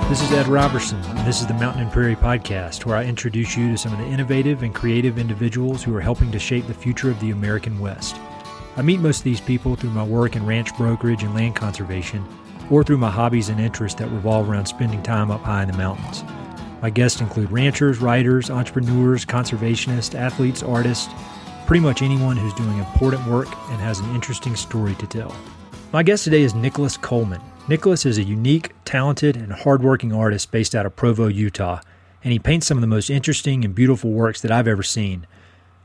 This is Ed Robertson, and this is the Mountain and Prairie Podcast, where I introduce you to some of the innovative and creative individuals who are helping to shape the future of the American West. I meet most of these people through my work in ranch brokerage and land conservation, or through my hobbies and interests that revolve around spending time up high in the mountains. My guests include ranchers, writers, entrepreneurs, conservationists, athletes, artists, pretty much anyone who's doing important work and has an interesting story to tell. My guest today is Nicholas Coleman. Nicholas is a unique, talented, and hardworking artist based out of Provo, Utah, and he paints some of the most interesting and beautiful works that I've ever seen.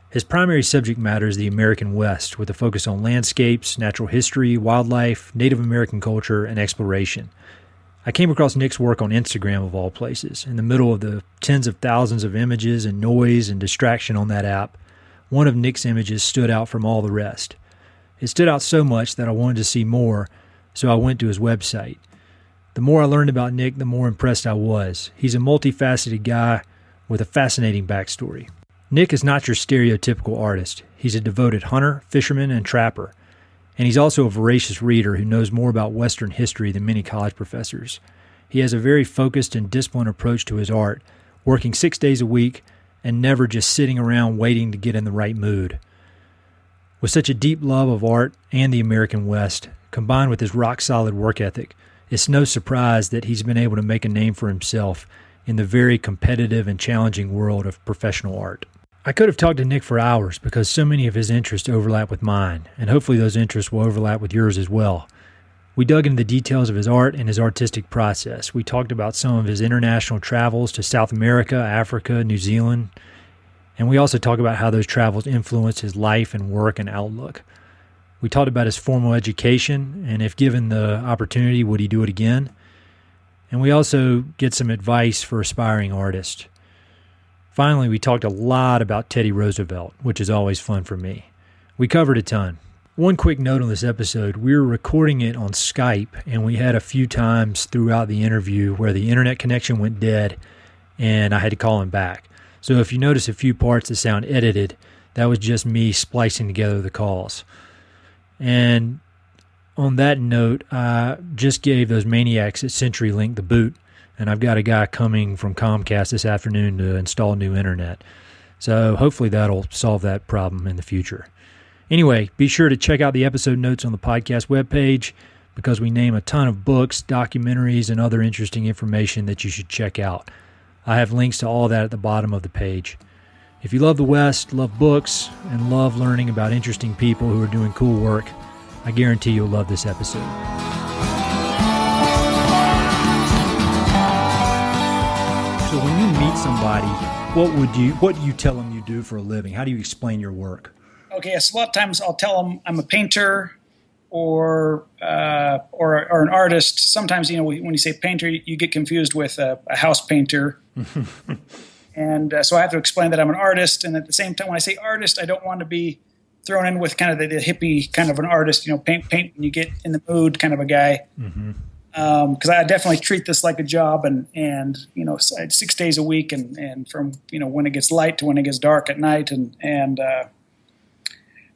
His primary subject matter is the American West, with a focus on landscapes, natural history, wildlife, Native American culture, and exploration. I came across Nick's work on Instagram, of all places, in the middle of the tens of thousands of images and noise and distraction on that app. One of Nick's images stood out from all the rest. It stood out so much that I wanted to see more, so I went to his website. The more I learned about Nick, the more impressed I was. He's a multifaceted guy with a fascinating backstory. Nick is not your stereotypical artist. He's a devoted hunter, fisherman, and trapper. And he's also a voracious reader who knows more about Western history than many college professors. He has a very focused and disciplined approach to his art, working 6 days a week and never just sitting around waiting to get in the right mood. With such a deep love of art and the American West, combined with his rock-solid work ethic, it's no surprise that he's been able to make a name for himself in the very competitive and challenging world of professional art. I could have talked to Nick for hours because so many of his interests overlap with mine, and hopefully those interests will overlap with yours as well. We dug into the details of his art and his artistic process. We talked about some of his international travels to South America, Africa, New Zealand, and we also talked about how those travels influenced his life and work and outlook. We talked about his formal education, and if given the opportunity, would he do it again? And we also get some advice for aspiring artists. Finally, we talked a lot about Teddy Roosevelt, which is always fun for me. We covered a ton. One quick note on this episode, we were recording it on Skype, and we had a few times throughout the interview where the internet connection went dead, and I had to call him back. So if you notice a few parts that sound edited, that was just me splicing together the calls. And on that note, I just gave those maniacs at CenturyLink the boot, and I've got a guy coming from Comcast this afternoon to install new internet. So hopefully that'll solve that problem in the future. Anyway, be sure to check out the episode notes on the podcast webpage because we name a ton of books, documentaries, and other interesting information that you should check out. I have links to all that at the bottom of the page. If you love the West, love books, and love learning about interesting people who are doing cool work, I guarantee you'll love this episode. So when you meet somebody, what do you tell them you do for a living? How do you explain your work? Okay, so a lot of times I'll tell them I'm a painter or an artist. Sometimes, when you say painter, you get confused with a house painter. And so I have to explain that I'm an artist. And at the same time, when I say artist, I don't want to be thrown in with kind of the hippie kind of an artist, paint when you get in the mood kind of a guy. Because I definitely treat this like a job and 6 days a week and from, when it gets light to when it gets dark at night.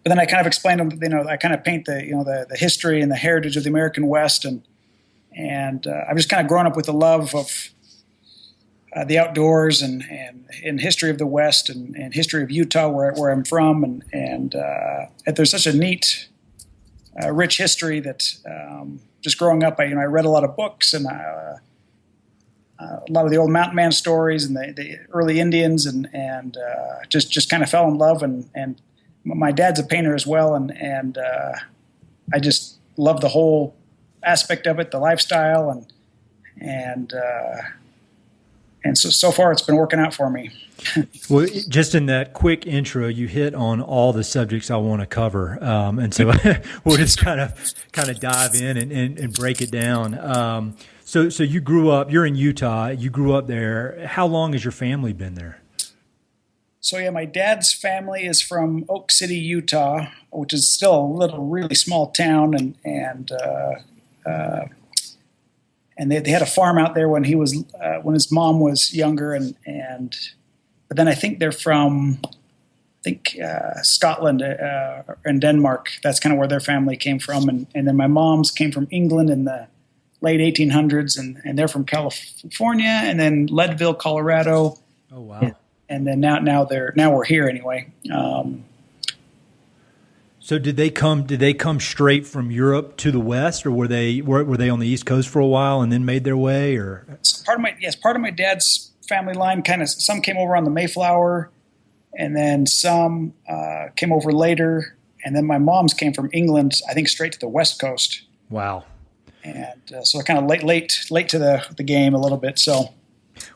But then I kind of explain them, I kind of paint the history and the heritage of the American West. And I've just kind of grown up with the love of the outdoors and history of the West and history of Utah, where I'm from, and there's such a neat, rich history that just growing up, I read a lot of books and a lot of the old mountain man stories and the early Indians and just kind of fell in love and my dad's a painter as well and I just love the whole aspect of it, the lifestyle and so far it's been working out for me. Well, just in that quick intro, you hit on all the subjects I want to cover, and so we'll just kind of dive in and break it down. So you grew up. You're in Utah. You grew up there. How long has your family been there? So yeah, my dad's family is from Oak City, Utah, which is still a really small town, and they had a farm out there when his mom was younger, but then I think they're from Scotland and Denmark. That's kind of where their family came from, and then my mom's came from England in the late 1800s, and they're from California, and then Leadville, Colorado. Oh wow! And then now we're here anyway. So did they come straight from Europe to the West, or were they on the East Coast for a while and then made their way? Or so part of my dad's family line, kind of some came over on the Mayflower, and then some came over later, and then my mom's came from England, I think, straight to the West Coast. Wow! And so kind of late to the game a little bit. So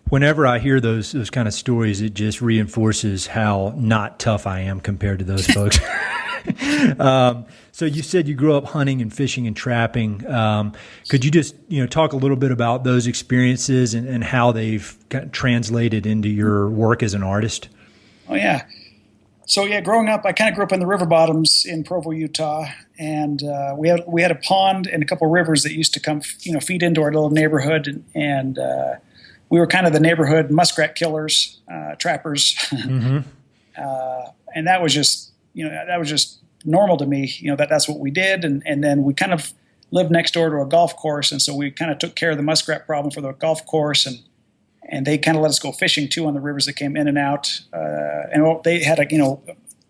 whenever I hear those kind of stories, it just reinforces how not tough I am compared to those folks. So you said you grew up hunting and fishing and trapping. Could you just talk a little bit about those experiences and how they've translated into your work as an artist? Oh yeah. So yeah, growing up, I kind of grew up in the river bottoms in Provo, Utah, and we had a pond and a couple of rivers that used to come feed into our little neighborhood, and we were kind of the neighborhood muskrat killers, trappers, mm-hmm. And that was just normal to me. That's what we did, and then we kind of lived next door to a golf course, and so we kind of took care of the muskrat problem for the golf course, and they kind of let us go fishing too on the rivers that came in and out. And they had a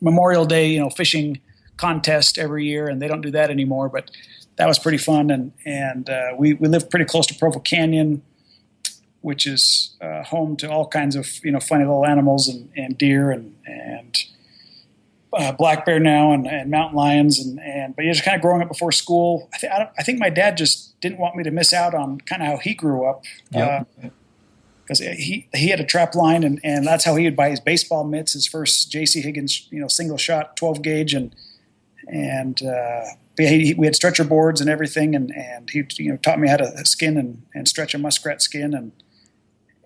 Memorial Day fishing contest every year, and they don't do that anymore. But that was pretty fun, and we lived pretty close to Provo Canyon, which is home to all kinds of funny little animals and deer and black bear now and mountain lions but just kind of growing up before school. I think my dad just didn't want me to miss out on kind of how he grew up. Yep. Because he had a trap line, and that's how he would buy his baseball mitts, his first J.C. Higgins, single shot 12 gauge, and we had stretcher boards and everything, and he taught me how to skin and stretch a muskrat skin,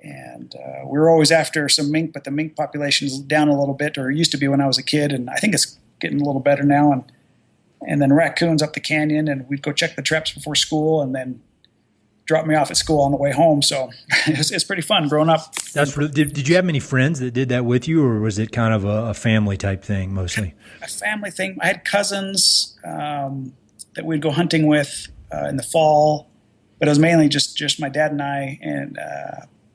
and we were always after some mink, but the mink population is down a little bit, or it used to be when I was a kid, and I think it's getting a little better now, and then raccoons up the canyon, and we'd go check the traps before school, and then drop me off at school on the way home. So it's pretty fun growing up. Did you have many friends that did that with you, or was it kind of a family type thing mostly? A family thing. I had cousins that we'd go hunting with in the fall, but it was mainly just my dad and I,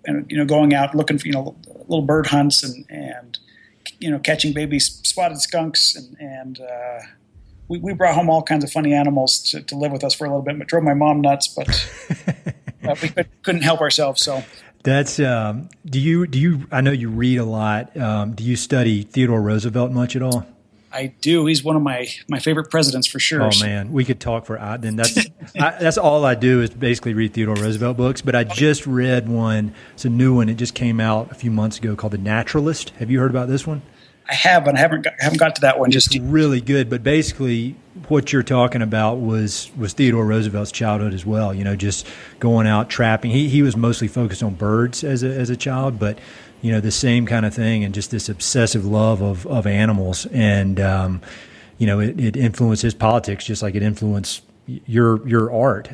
and going out looking for little bird hunts and catching baby spotted skunks and we brought home all kinds of funny animals to live with us for a little bit, but drove my mom nuts, but we couldn't help ourselves. So that's, do you, I know you read a lot. Do you study Theodore Roosevelt much at all? I do. He's one of my favorite presidents for sure. Oh man, we could talk for then. That's all I do is basically read Theodore Roosevelt books. But I just read one. It's a new one. It just came out a few months ago called The Naturalist. Have you heard about this one? I have, and I haven't got to that one. It's really good. But basically, what you're talking about was Theodore Roosevelt's childhood as well. Just going out trapping. He was mostly focused on birds as a child, but the same kind of thing, and just this obsessive love of animals, and it influenced his politics just like it influenced your art.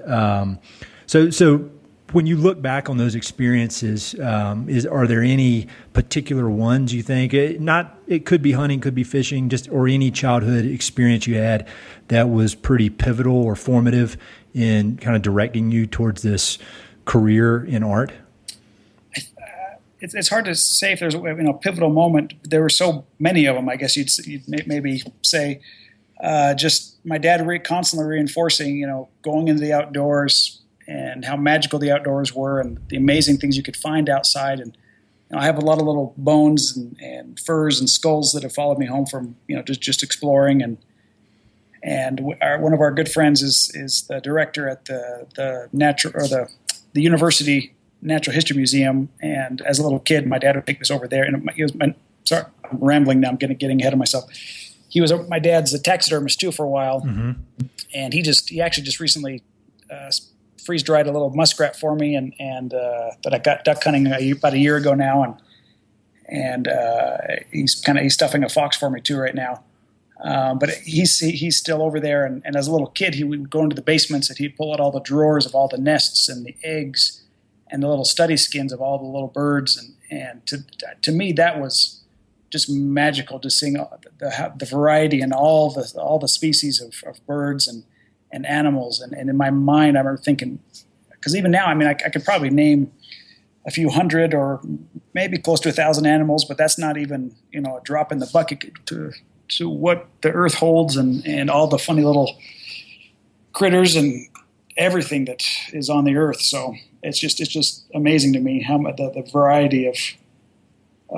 So when you look back on those experiences, are there any particular ones you think? It could be hunting, could be fishing, or any childhood experience you had that was pretty pivotal or formative in kind of directing you towards this career in art? It's hard to say if there's a pivotal moment. There were so many of them. I guess you'd maybe say just my dad constantly reinforcing, going into the outdoors and how magical the outdoors were and the amazing things you could find outside. And I have a lot of little bones and furs and skulls that have followed me home from just exploring. And one of our good friends is the director at the University Natural History Museum, and as a little kid, my dad would take us over there. And sorry, I'm rambling now. I'm getting ahead of myself. He was my dad's a taxidermist too for a while, mm-hmm. and he actually just recently freeze dried a little muskrat for me, and that I got duck hunting about a year ago now, and he's stuffing a fox for me too right now. But he's still over there, and as a little kid, he would go into the basements and he'd pull out all the drawers of all the nests and the eggs and the little study skins of all the little birds, and to me that was just magical, to seeing the variety and all the species of birds and animals, and in my mind I remember thinking, because even now, I mean, I could probably name a few hundred or maybe close to 1,000 animals, but that's not even, a drop in the bucket to what the earth holds and all the funny little critters and everything that is on the earth. So it's just amazing to me how much the variety of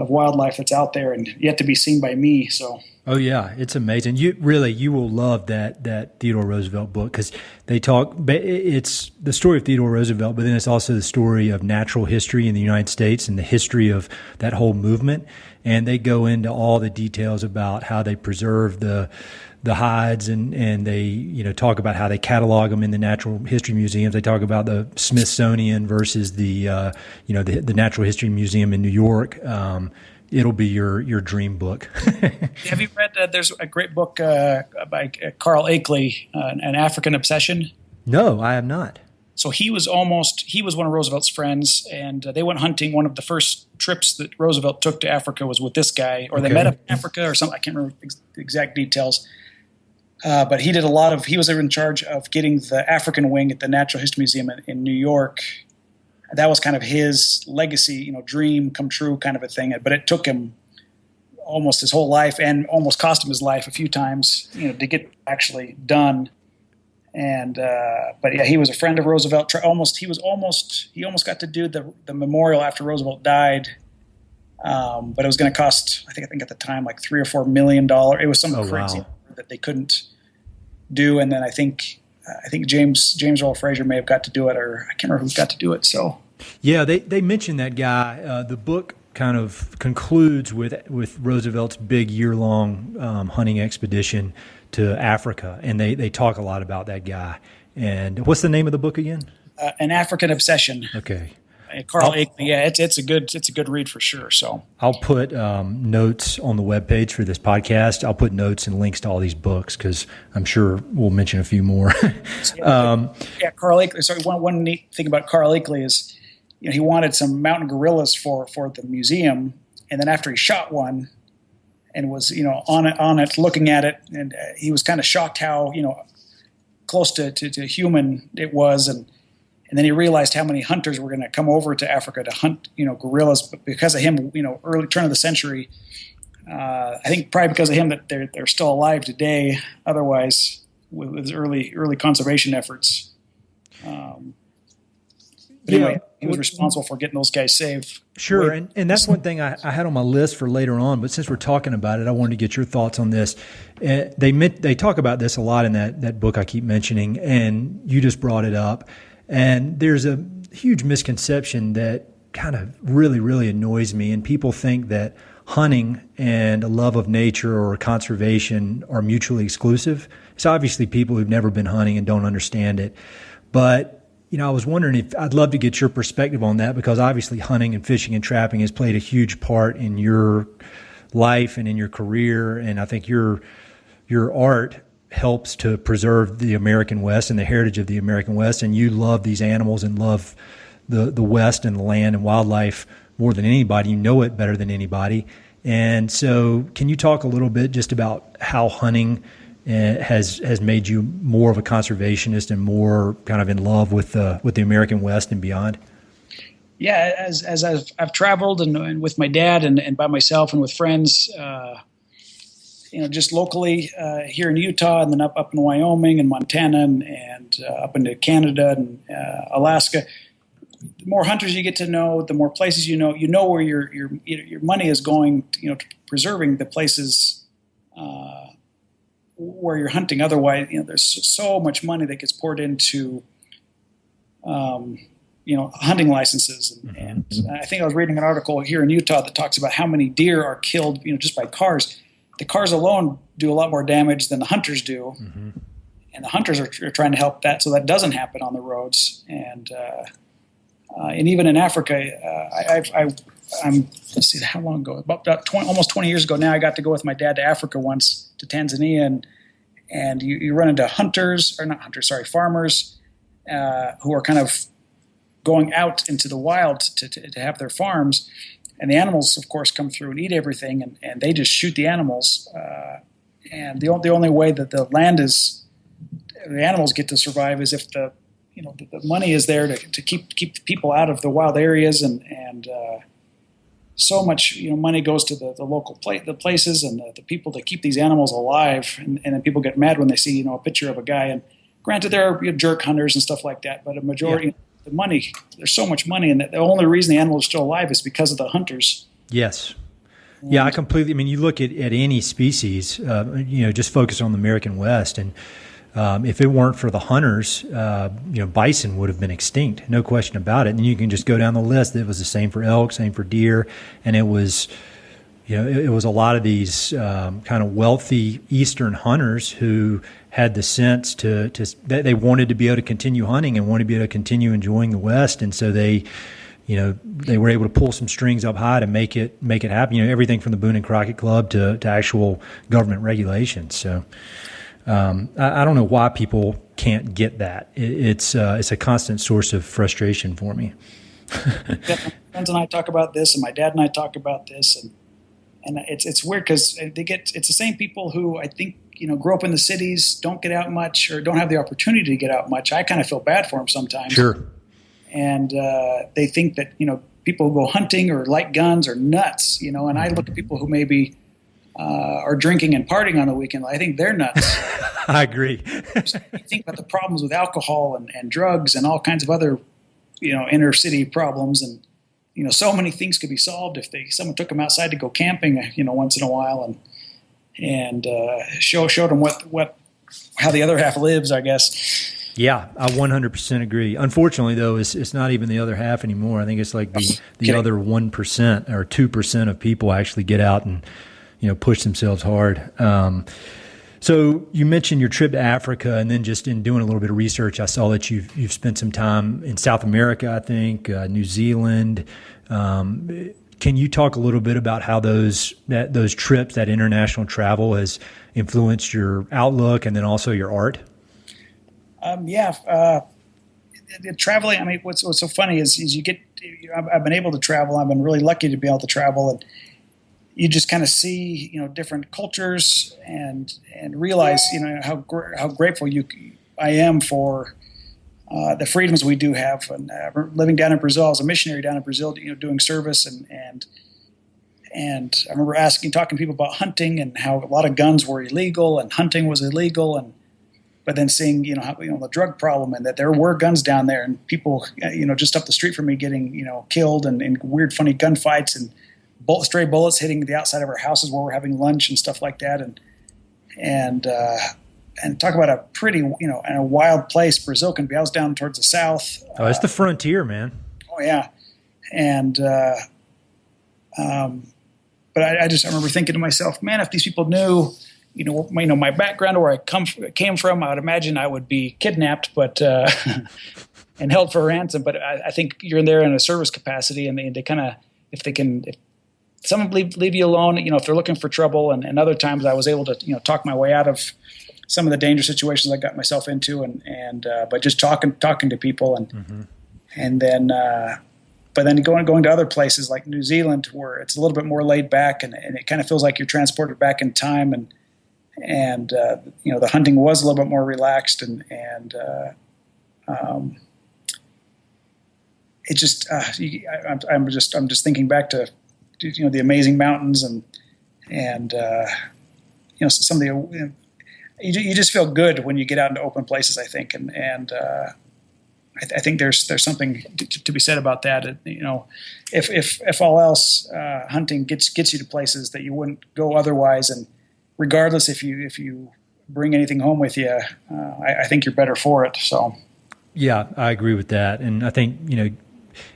wildlife that's out there and yet to be seen by me. So. Oh yeah, it's amazing. You will love that Theodore Roosevelt book, because it's the story of Theodore Roosevelt, but then it's also the story of natural history in the United States and the history of that whole movement. And they go into all the details about how they preserve the hides and they, talk about how they catalog them in the natural history museums. They talk about the Smithsonian versus the Natural History Museum in New York. It'll be your dream book. Have you read, there's a great book by Carl Akeley, An African Obsession? No, I have not. So he was one of Roosevelt's friends, and they went hunting. One of the first trips that Roosevelt took to Africa was with this guy, or they met up in Africa or something. I can't remember the exact details. But he did he was in charge of getting the African wing at the Natural History Museum in New York. That was kind of his legacy, dream come true kind of a thing. But it took him almost his whole life and almost cost him his life a few times, to get actually done. And but yeah, he was a friend of Roosevelt. He almost got to do the memorial after Roosevelt died. But it was going to cost, I think at the time, like $3 or $4 million. It was some crazy number that they couldn't do. And then I think James Earl Fraser may have got to do it, or I can't remember who got to do it. So yeah, they mentioned that guy. The book kind of concludes with Roosevelt's big year-long hunting expedition to Africa, and they talk a lot about that guy. And what's the name of the book again? An African Obsession. Okay. Carl Akeley. Yeah, it's a good read for sure. So I'll put notes on the webpage for this podcast. I'll put notes and links to all these books, because I'm sure we'll mention a few more. Carl Akeley. Sorry, one neat thing about Carl Akeley is, he wanted some mountain gorillas for the museum, and then after he shot one and was on it looking at it, and he was kind of shocked how close to human it was, and then he realized how many hunters were going to come over to Africa to hunt, gorillas. But because of him, early turn of the century, I think probably because of him that they're still alive today. Otherwise, with his early conservation efforts. But anyway, he was responsible for getting those guys saved. Sure, and that's one thing I had on my list for later on. But since we're talking about it, I wanted to get your thoughts on this. They talk about this a lot in that book I keep mentioning, and you just brought it up. And there's a huge misconception that kind of really, really annoys me. And people think that hunting and a love of nature or conservation are mutually exclusive. It's obviously people who've never been hunting and don't understand it. But, I was wondering I'd love to get your perspective on that, because obviously hunting and fishing and trapping has played a huge part in your life and in your career. And I think your art helps to preserve the American West and the heritage of the American West. And you love these animals and love the West and the land and wildlife more than anybody. You know it better than anybody. And so can you talk a little bit just about how hunting has made you more of a conservationist and more kind of in love with the American West and beyond? Yeah, as I've traveled and with my dad and by myself and with friends, just locally here in Utah, and then up in Wyoming and Montana and up into Canada and Alaska. The more hunters you get to know, the more places you know where your money is going. To preserving the places where you're hunting. Otherwise, there's so much money that gets poured into hunting licenses, and I think I was reading an article here in Utah that talks about how many deer are killed, just by cars. The cars alone do a lot more damage than the hunters do, and the hunters are trying to help that so that doesn't happen on the roads. And even in Africa, let's see, how long ago? Almost 20 years ago now, I got to go with my dad to Africa once, to Tanzania, and you run into farmers who are kind of going out into the wild to have their farms. And the animals, of course, come through and eat everything, and they just shoot the animals. And the only way that the animals get to survive is if the the money is there to keep people out of the wild areas, and so much money goes to the local the places and the people to keep these animals alive, and then people get mad when they see a picture of a guy. And granted, there are jerk hunters and stuff like that, but a majority the money, there's so much money, and the only reason the animal is still alive is because of the hunters. Yes. Yeah, I completely. I mean, you look at any species, just focus on the American West, and if it weren't for the hunters, bison would have been extinct, no question about it. And you can just go down the list. It was the same for elk, same for deer, and it was, it was a lot of these kind of wealthy Eastern hunters who had the sense that they wanted to be able to continue hunting and wanted to be able to continue enjoying the West, and so they were able to pull some strings up high to make it happen. Everything from the Boone and Crockett Club to actual government regulations. So I don't know why people can't get that. It's a constant source of frustration for me. My friends and I talk about this, and my dad and I talk about this, and it's weird because it's the same people who I think grow up in the cities, don't get out much, or don't have the opportunity to get out much. I kind of feel bad for them sometimes. Sure. And they think that people who go hunting or like guns are nuts, and I look at people who maybe are drinking and partying on the weekend. I think they're nuts. I agree. You think about the problems with alcohol and drugs and all kinds of other inner city problems, and so many things could be solved if someone took them outside to go camping once in a while and showed them how the other half lives, I guess. Yeah, I 100% agree. Unfortunately, though, it's not even the other half anymore. I think it's like the other 1% or 2% of people actually get out and push themselves hard. So you mentioned your trip to Africa, and then just in doing a little bit of research, I saw that you've spent some time in South America, I think, New Zealand. Can you talk a little bit about how those trips, that international travel, has influenced your outlook and then also your art? Traveling. I mean, what's so funny is you get. I've been able to travel. I've been really lucky to be able to travel, and you just kind of see different cultures and realize how grateful I am for the freedoms we do have. And living down in Brazil as a missionary down in Brazil, doing service and I remember talking to people about hunting and how a lot of guns were illegal and hunting was illegal, but then seeing how the drug problem, and that there were guns down there, and people just up the street from me getting killed and in weird funny gunfights, and stray bullets hitting the outside of our houses where we're having lunch and stuff like that, and talk about a pretty and a wild place Brazil can be. I was down towards the south. Oh, it's the frontier, man. Oh yeah, and but I remember thinking to myself, man, if these people knew my background or where I came from, I would imagine I would be kidnapped, but and held for ransom. But I think you're in there in a service capacity, and they kind of, if someone leave you alone, if they're looking for trouble, and other times I was able to talk my way out of some of the dangerous situations I got myself into, and but just talking to people, and then but then going to other places like New Zealand, where it's a little bit more laid back, and it kind of feels like you're transported back in time, and the hunting was a little bit more relaxed, and it just I'm just thinking back to the amazing mountains and some of the you just feel good when you get out into open places, I think, and I think there's something to be said about that. If all else, hunting gets you to places that you wouldn't go otherwise, and regardless if you bring anything home with you, I think you're better for it. So, yeah, I agree with that, and I think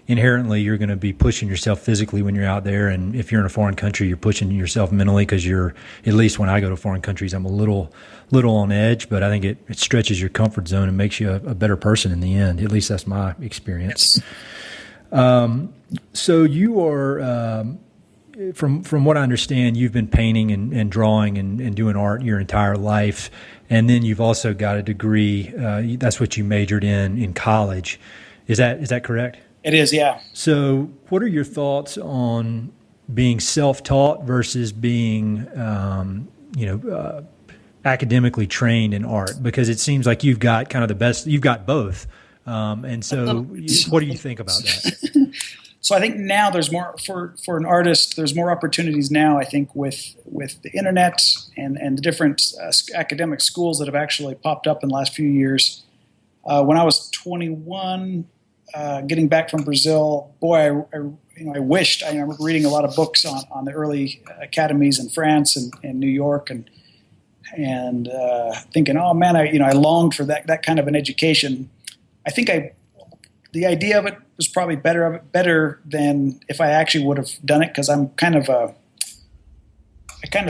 inherently you're going to be pushing yourself physically when you're out there, and if you're in a foreign country, you're pushing yourself mentally, because you're, at least when I go to foreign countries, I'm a little on edge, but I think it stretches your comfort zone and makes you a better person in the end. At least that's my experience. Yes. So you are, from what I understand, you've been painting and drawing and doing art your entire life, and then you've also got a degree. That's what you majored in college. Is that correct? It is, yeah. So what are your thoughts on being self-taught versus being, academically trained in art? Because it seems like you've got kind of the best, you've got both And so what do you think about that? So I think now there's more for an artist. There's more opportunities now. I think with the internet and the different academic schools that have actually popped up in the last few years. When I was 21, getting back from Brazil, boy, I wished. I remember reading a lot of books on the early academies in France and New York, and thinking, oh man, I longed for that kind of an education. I think the idea of it was probably better than if I actually would have done it, because I'm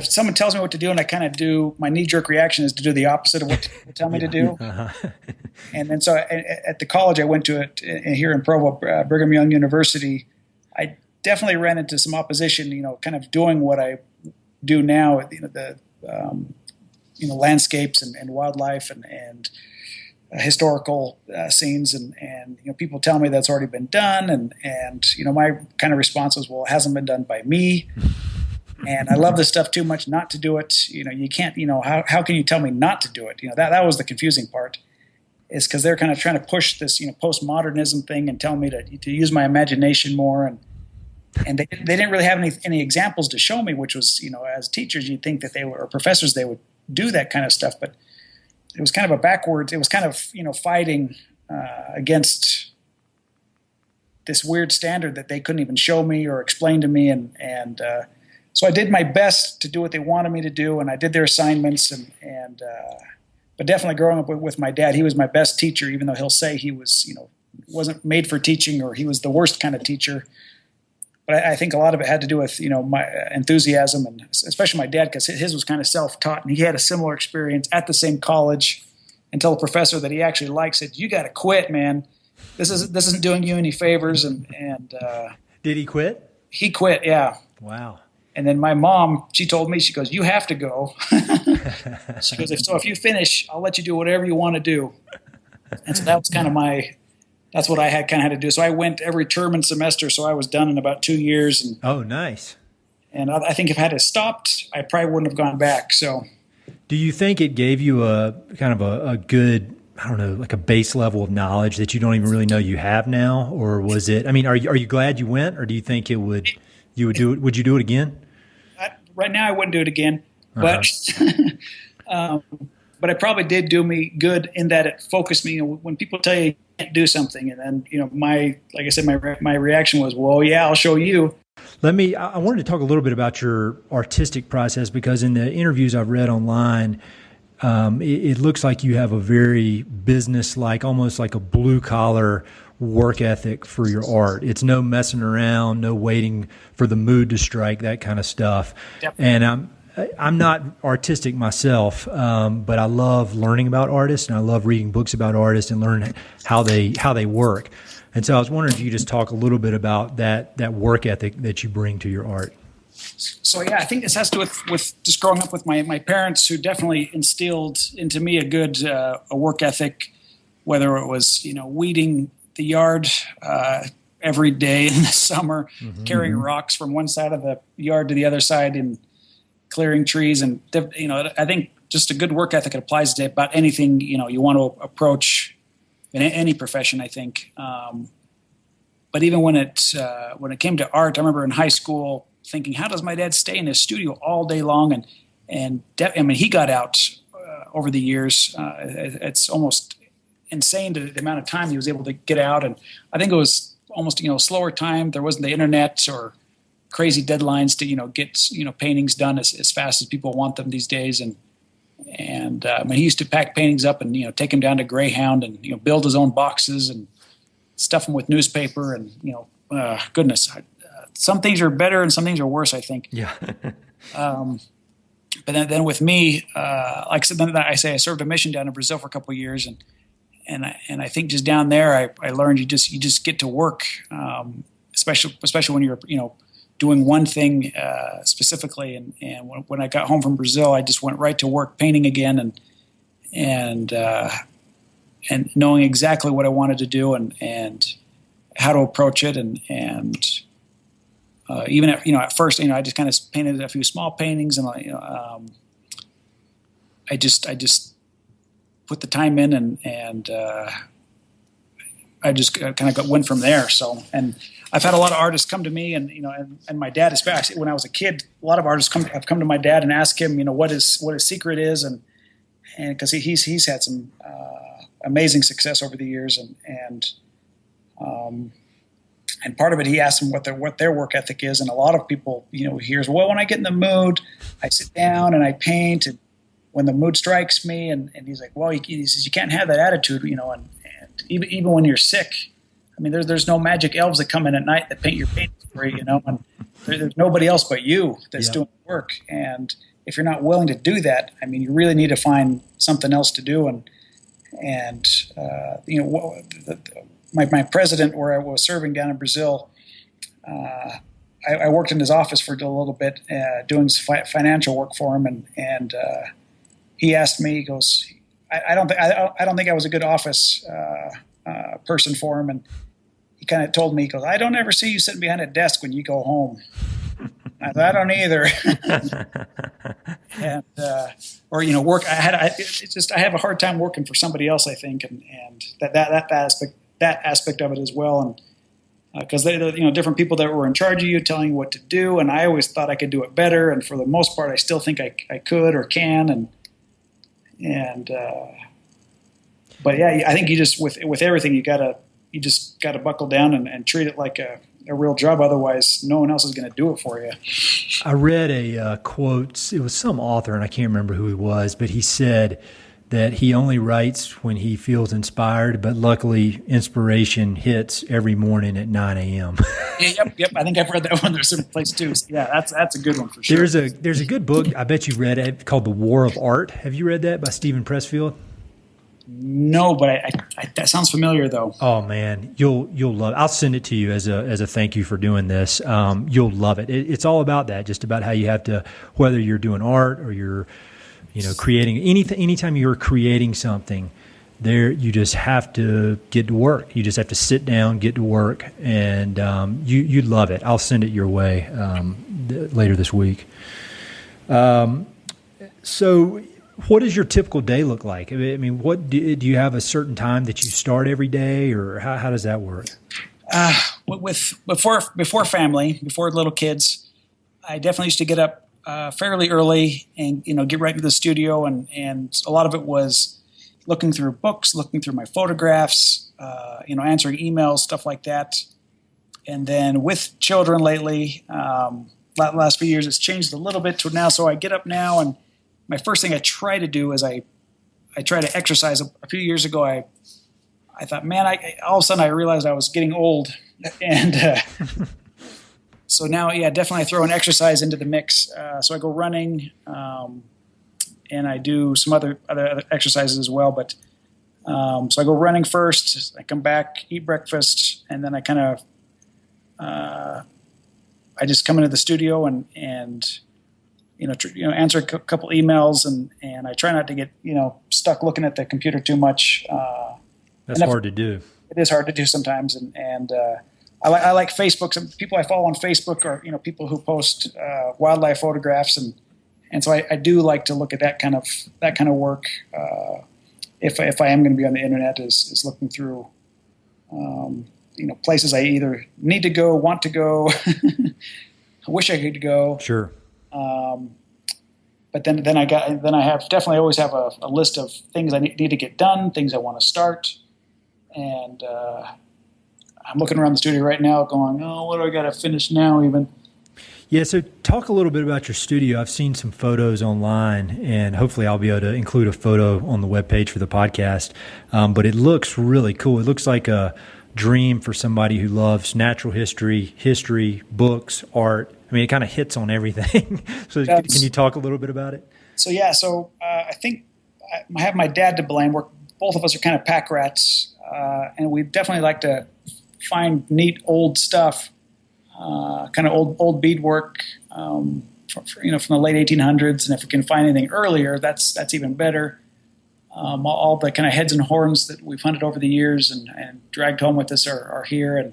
someone tells me what to do, and I kind of do. My knee-jerk reaction is to do the opposite of what they tell me to do. Uh-huh. And then so at the college I went to here in Provo, Brigham Young University, I definitely ran into some opposition. Kind of doing what I do now. The landscapes and wildlife and historical scenes, and people tell me that's already been done, and my kind of response was, well, it hasn't been done by me. And I love this stuff too much not to do it. You can't, how can you tell me not to do it? That was the confusing part, is because they're kind of trying to push this, postmodernism thing and tell me to use my imagination more. And they didn't really have any examples to show me, which was, as teachers, you'd think that or professors, they would do that kind of stuff. But it was kind of it was kind of, fighting against this weird standard that they couldn't even show me or explain to me. And so I did my best to do what they wanted me to do, and I did their assignments. But definitely growing up with my dad, he was my best teacher, even though he'll say he was, wasn't made for teaching, or he was the worst kind of teacher. But I think a lot of it had to do with, my enthusiasm, and especially my dad, because his was kind of self-taught, and he had a similar experience at the same college until a professor that he actually liked said, "You got to quit, man. This isn't doing you any favors." And did he quit? He quit, yeah. Wow. And then my mom, she told me, she goes, "You have to go." She goes, if you finish, I'll let you do whatever you want to do. And so that was kind of that's what I had to do. So I went every term and semester, so I was done in about 2 years. And, oh, nice. And I think if I had stopped, I probably wouldn't have gone back. So, do you think it gave you a kind of a good, I don't know, like a base level of knowledge that you don't even really know you have now? Or was it, are you glad you went, or do you think would you do it again? Right now I wouldn't do it again, but but it probably did do me good in that it focused me. When people tell you can't do something, and then like I said, my reaction was, well, yeah, I'll show you. I wanted to talk a little bit about your artistic process, because in the interviews I've read online, it looks like you have a very business-like, almost like a blue-collar work ethic for your art. It's no messing around, no waiting for the mood to strike, that kind of stuff. Yep. And I'm not artistic myself, but I love learning about artists, and I love reading books about artists and learning how they work. And so I was wondering if you could just talk a little bit about that work ethic that you bring to your art. So yeah, I think this has to do with just growing up with my parents, who definitely instilled into me a good a work ethic, whether it was weeding the yard every day in the summer, carrying rocks from one side of the yard to the other side, and clearing trees. And I think just a good work ethic applies to about anything you want to approach in any profession, I think. But even when it came to art, I remember in high school thinking, how does my dad stay in his studio all day long? And he got out over the years. It's almost insane the amount of time he was able to get out. And I think it was almost slower time. There wasn't the internet or crazy deadlines to get paintings done as fast as people want them these days. And he used to pack paintings up and take them down to Greyhound and build his own boxes and stuff them with newspaper. And goodness, some things are better and some things are worse, I think. Yeah. But then with me, like I said, I served a mission down in Brazil for a couple of years, and I think just down there, I learned you just get to work, especially when you're doing one thing specifically. And when I got home from Brazil, I just went right to work painting again, and knowing exactly what I wanted to do and how to approach it, and even at first, I just kind of painted a few small paintings, and I just put the time in, and I just kind of went from there. So, and I've had a lot of artists come to me, and and my dad, especially when I was a kid, a lot of artists have come to my dad and asked him, what his secret is, and because he's had some amazing success over the years, and part of it, he asked them what their work ethic is, and a lot of people, hears, well, when I get in the mood, I sit down and I paint, and when the mood strikes me, and he's like, well, he says you can't have that attitude, and even when you're sick. I mean, there's no magic elves that come in at night that paint your paintings for you, and there's nobody else but you that's doing the work. And if you're not willing to do that, I mean, you really need to find something else to do. And my president, where I was serving down in Brazil, I worked in his office for a little bit, doing financial work for him, and he asked me, he goes, I don't think I was a good office person for him, and he kind of told me, he goes, I don't ever see you sitting behind a desk when you go home. I don't either. And work. I have a hard time working for somebody else, I think, and that aspect of it as well, and because they different people that were in charge of you telling you what to do, and I always thought I could do it better, and for the most part, I still think I could or can, but yeah, I think you just with everything you just gotta buckle down and treat it like a real job. Otherwise, no one else is going to do it for you. I read a quote. It was some author, and I can't remember who he was, but he said that he only writes when he feels inspired, but luckily inspiration hits every morning at 9 a.m. Yep. I think I've read that one. There's some place too. Yeah, that's a good one for sure. There's a good book, I bet you've read it, called The War of Art. Have you read that by Stephen Pressfield? No, but that sounds familiar though. Oh man, you'll love it. I'll send it to you as a thank you for doing this. You'll love it. It's all about that, just about how you have to, whether you're doing art or you're, creating anything. Anytime you're creating something, you just have to get to work. You just have to sit down, get to work, and you'd love it. I'll send it your way later this week. So. What does your typical day look like? I mean, what do you have a certain time that you start every day, or how does that work? Before family, before little kids, I definitely used to get up fairly early and get right into the studio, and a lot of it was looking through books, looking through my photographs, answering emails, stuff like that. And then with children lately, last few years, it's changed a little bit to now. So I get up now, and my first thing I try to do is I try to exercise. A few years ago, I thought, man, all of a sudden I realized I was getting old, and so now, definitely I throw an exercise into the mix. So I go running, and I do some other exercises as well. But so I go running first. I come back, eat breakfast, and then I kind of I just come into the studio and answer a couple emails, and I try not to get, stuck looking at the computer too much. That's hard to do. It is hard to do sometimes. And I like Facebook. Some people I follow on Facebook are, people who post wildlife photographs. And so I do like to look at that kind of work. If I am going to be on the internet is looking through, places I either need to go, want to go, I wish I could go. Sure. But then I definitely always have a list of things I need to get done, things I want to start, and I'm looking around the studio right now, going, "Oh, what do I got to finish now?" Even. Yeah. So talk a little bit about your studio. I've seen some photos online, and hopefully I'll be able to include a photo on the webpage for the podcast. But it looks really cool. It looks like a dream for somebody who loves natural history, books, art. I mean, it kind of hits on everything. So can you talk a little bit about it? So I think I have my dad to blame. Both of us are kind of pack rats, and we definitely like to find neat old stuff, kind of old beadwork, from the late 1800s. And if we can find anything earlier, that's even better. All the kind of heads and horns that we've hunted over the years and dragged home with us are here, and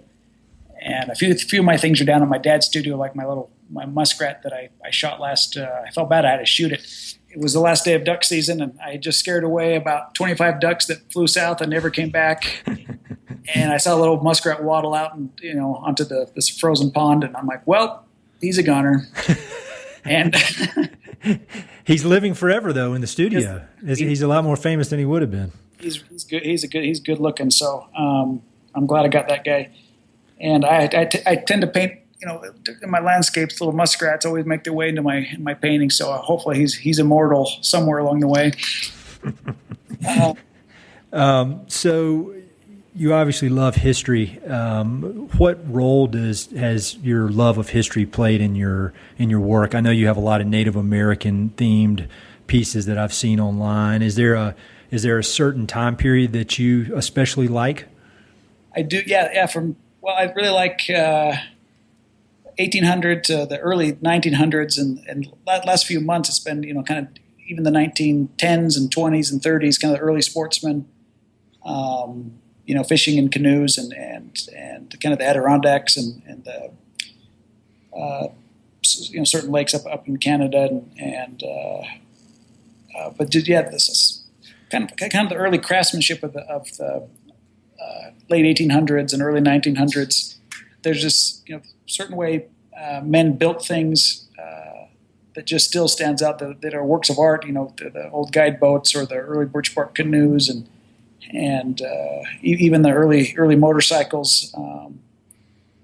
a few of my things are down in my dad's studio, like my muskrat that I shot last. I felt bad I had to shoot it. It was the last day of duck season, and I had just scared away about 25 ducks that flew south and never came back. And I saw a little muskrat waddle out and, onto this frozen pond. And I'm like, well, he's a goner. And he's living forever though in the studio. He's a lot more famous than he would have been. He's good. He's good looking. So, I'm glad I got that guy. And I tend to paint, in my landscapes, little muskrats always make their way into my painting. So hopefully he's immortal somewhere along the way. So you obviously love history. What role has your love of history played in your work? I know you have a lot of Native American themed pieces that I've seen online. Is there a certain time period that you especially like? I do. Yeah. I really like 1800 to the early 1900s, and last few months it's been kind of even the 1910s and 20s and 30s, kind of the early sportsmen, fishing in canoes and kind of the Adirondacks and the certain lakes up in Canada this is kind of the early craftsmanship of the late 1800s and early 1900s. There's just certain way men built things that just still stands out that are works of art. The old guide boats or the early birch bark canoes and even the early motorcycles,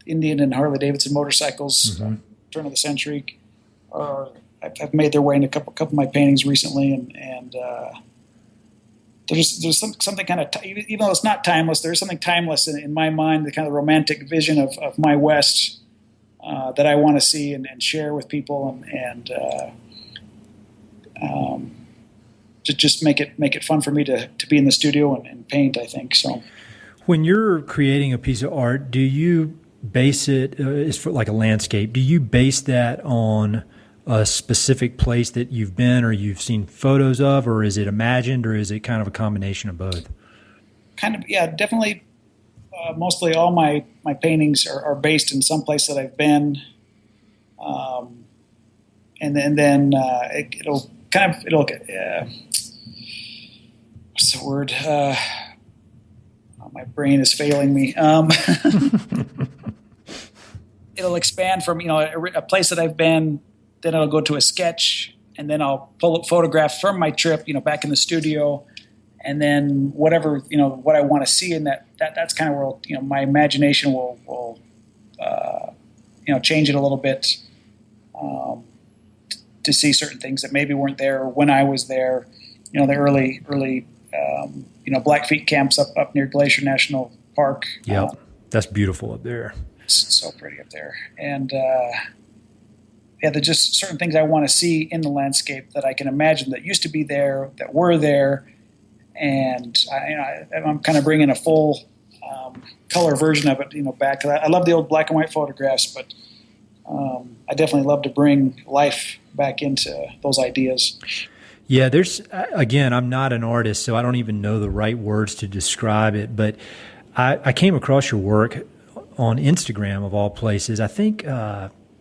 Indian and Harley Davidson motorcycles, turn of the century. Have made their way into a couple of my paintings recently, and there's something kind of even though it's not timeless, there's something timeless in my mind, the kind of romantic vision of my West that I want to see and share with people, and to just make it fun for me to be in the studio and paint. I think so. When you're creating a piece of art, do you base it? It's for like a landscape. Do you base that on a specific place that you've been or you've seen photos of, or is it imagined, or is it kind of a combination of both? Kind of, yeah, definitely. Mostly all my paintings are based in some place that I've been, and then it'll what's the word? My brain is failing me. It'll expand from a place that I've been. Then I'll go to a sketch, and then I'll pull up photographs from my trip, back in the studio, and then whatever what I want to see in that's kind of where my imagination will change it a little bit to see certain things that maybe weren't there when I was there. The early Blackfeet camps up near Glacier National Park. Yeah, that's beautiful up there. It's so pretty up there, and. There's just certain things I want to see in the landscape that I can imagine that used to be there, that were there, and I'm kind of bringing a full color version of it, back. I love the old black and white photographs, but I definitely love to bring life back into those ideas. Yeah, again, I'm not an artist, so I don't even know the right words to describe it, but I came across your work on Instagram of all places. I think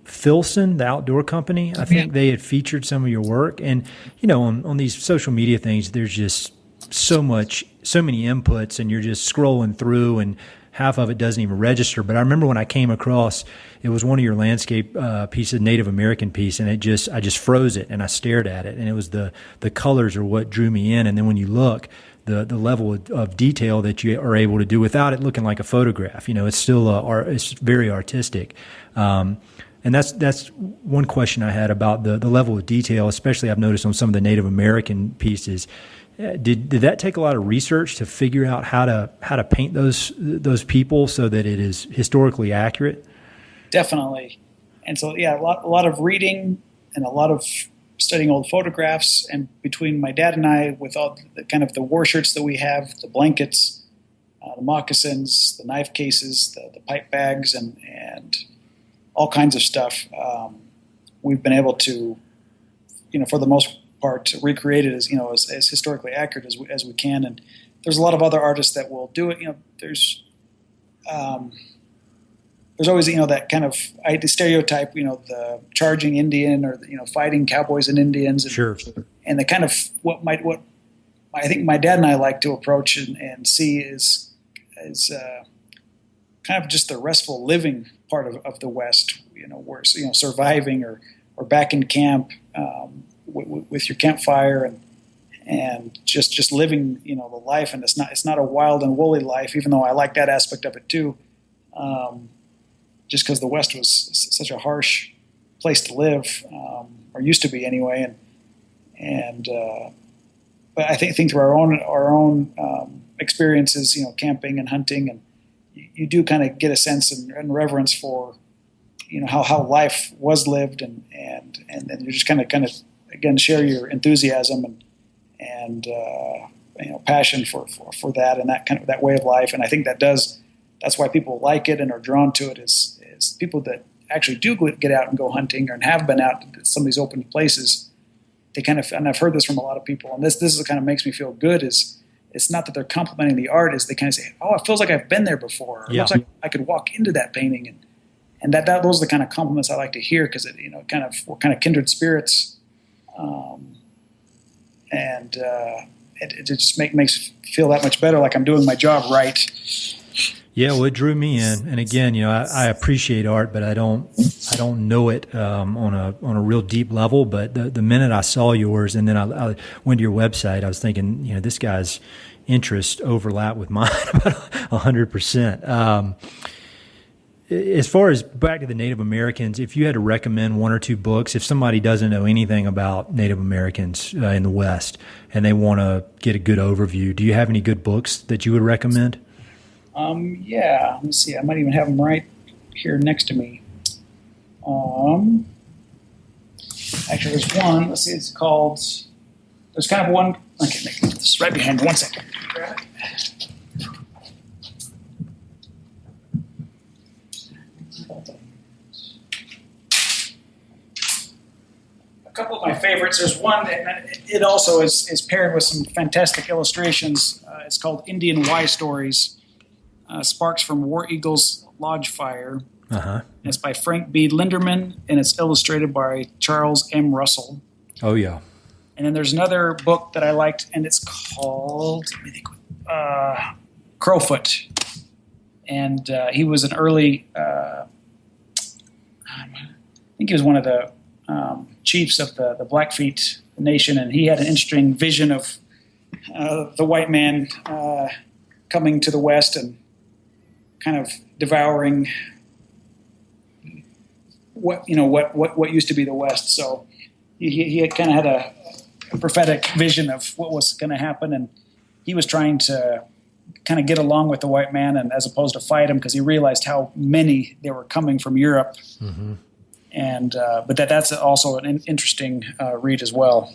Filson, the outdoor company, I think they had featured some of your work. And, on these social media things, there's just so many inputs, and you're just scrolling through, and half of it doesn't even register. But I remember when I came across, it was one of your landscape pieces, Native American piece, and I just froze it, and I stared at it. And it was the colors are what drew me in. And then when you look, the level of detail that you are able to do without it looking like a photograph, it's still it's very artistic. And that's one question I had about the level of detail, especially I've noticed on some of the Native American pieces. Did that take a lot of research to figure out how to paint those people so that it is historically accurate? Definitely. And so, yeah, a lot of reading and a lot of studying old photographs. And between my dad and I, with all the kind of the war shirts that we have, the blankets, the moccasins, the knife cases, the pipe bags, and all kinds of stuff. We've been able to, for the most part, to recreate it as historically accurate as we can. And there's a lot of other artists that will do it. There's always that kind of stereotype. The charging Indian or fighting cowboys and Indians. And, sure. And the kind of what I think my dad and I like to approach and see is is kind of just the restful living part of the West. Where surviving or back in camp with your campfire and just living the life, and it's not a wild and woolly life, even though I like that aspect of it too. Just because the West was such a harsh place to live, or used to be anyway, but I think through our own experiences, camping and hunting, and you do kind of get a sense and reverence for how life was lived, and then you just kind of again share your enthusiasm and passion for that and that way of life. And I think that's why people like it and are drawn to it is people that actually do get out and go hunting and have been out to some of these open places. They kind of, and I've heard this from a lot of people, and this is what kind of makes me feel good, is it's not that they're complimenting the art, is they kind of say, oh, it feels like I've been there before. It looks like I could walk into that painting, and that those are the kind of compliments I like to hear, because we're kind of kindred spirits, and it just makes it feel that much better, like I'm doing my job right. Yeah, well, it drew me in, and again, I appreciate art, but I don't know it on a real deep level. But the minute I saw yours, and then I went to your website, I was thinking, this guy's interests overlap with mine about 100%. As far as back to the Native Americans, if you had to recommend one or two books, if somebody doesn't know anything about Native Americans in the West and they want to get a good overview, do you have any good books that you would recommend? Yeah, let me see. I might even have them right here next to me. Actually, there's one. Let's see. It's called. There's kind of one. Okay, this is right behind me. 1 second. Grab it. A couple of my favorites. There's one that it also is paired with some fantastic illustrations. It's called Indian Y Stories. Sparks from War Eagle's Lodge Fire. Uh-huh. It's by Frank B. Linderman, and it's illustrated by Charles M. Russell. Oh, yeah. And then there's another book that I liked, and it's called Crowfoot. And he was an early, I think he was one of the chiefs of the Blackfeet Nation, and he had an interesting vision of the white man coming to the West and kind of devouring what used to be the West. So he had kind of had a prophetic vision of what was going to happen, and he was trying to kind of get along with the white man, and as opposed to fight him, because he realized how many they were coming from Europe. Mm-hmm. And but that's also an interesting read as well.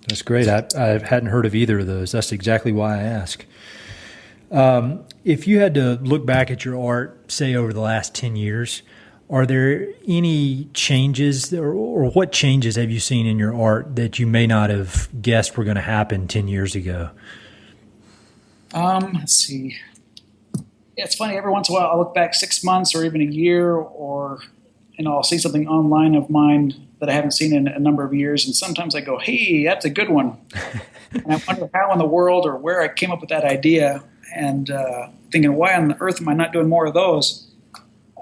That's great. I hadn't heard of either of those. That's exactly why I ask. If you had to look back at your art, say over the last 10 years, are there any changes or what changes have you seen in your art that you may not have guessed were going to happen 10 years ago? Let's see. Yeah, it's funny. Every once in a while, I'll look back 6 months or even a year, or I'll see something online of mine that I haven't seen in a number of years, and sometimes I go, "Hey, that's a good one," and I wonder how in the world or where I came up with that idea, and thinking, "Why on earth am I not doing more of those?"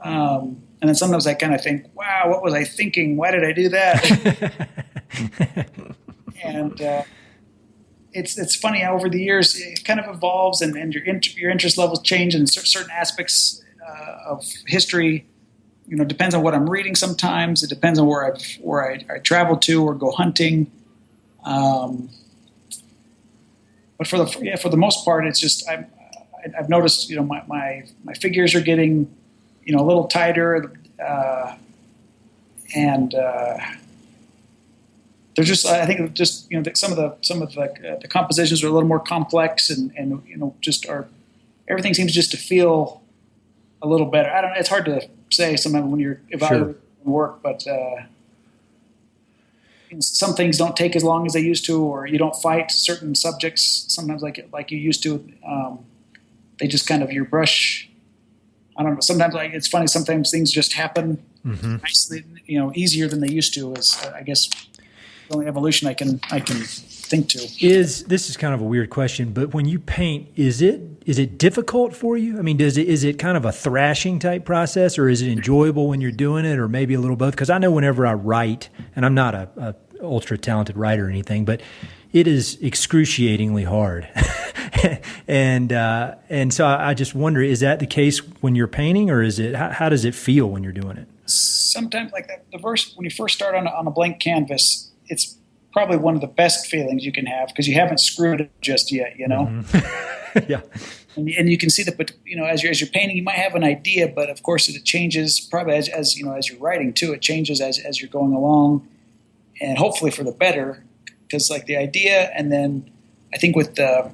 And then sometimes I kind of think, "Wow, what was I thinking? Why did I do that?" And it's funny how over the years it kind of evolves, and your interest levels change in certain aspects of history. Depends on what I'm reading. Sometimes it depends on where I travel to or go hunting. But for the most part, it's just I've noticed my figures are getting a little tighter, and they're just, I think just some of the compositions are a little more complex, and just everything seems just to feel a little better. I don't know. It's hard to say sometimes when you're evaluating work, but some things don't take as long as they used to, or you don't fight certain subjects sometimes like you used to. They just kind of your brush. I don't know. Sometimes it's funny. Sometimes things just happen nicely, easier than they used to. Is I guess. the only evolution I can think to. This is kind of a weird question, but when you paint, is it difficult for you? I mean, is it kind of a thrashing type process, or is it enjoyable when you're doing it, or maybe a little both? Because I know whenever I write, and I'm not a ultra talented writer or anything, but it is excruciatingly hard. and so I just wonder, is that the case when you're painting, or is it how does it feel when you're doing it? Sometimes, like the verse, when you first start on a blank canvas, it's probably one of the best feelings you can have because you haven't screwed it just yet, you know? Mm-hmm. Yeah. And you can see that, but as you're painting, you might have an idea, but of course it changes probably as you're writing too. It changes as you're going along, and hopefully for the better, because like the idea, and then I think with the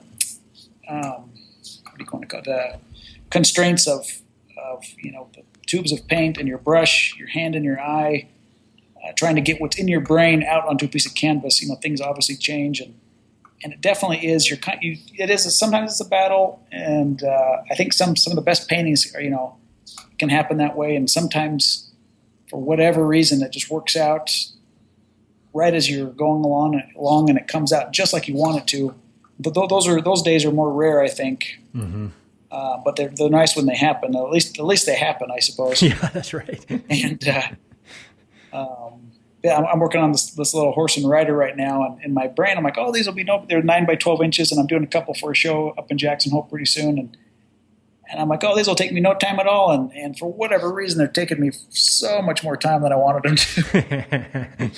what do you want to call it? The constraints of the tubes of paint and your brush, your hand and your eye. Trying to get what's in your brain out onto a piece of canvas, things obviously change, and it definitely is. Sometimes it's a battle, and I think some of the best paintings can happen that way, and sometimes for whatever reason it just works out right as you're going along, and it comes out just like you want it to. But those days are more rare, I think. Mm-hmm. But they're nice when they happen. At least they happen, I suppose. Yeah, that's right. And I'm working on this little horse and rider right now, and in my brain I'm like, oh, these will be they're 9 by 12 inches, and I'm doing a couple for a show up in Jackson Hole pretty soon, and I'm like, oh, these will take me no time at all, and for whatever reason they're taking me so much more time than I wanted them to.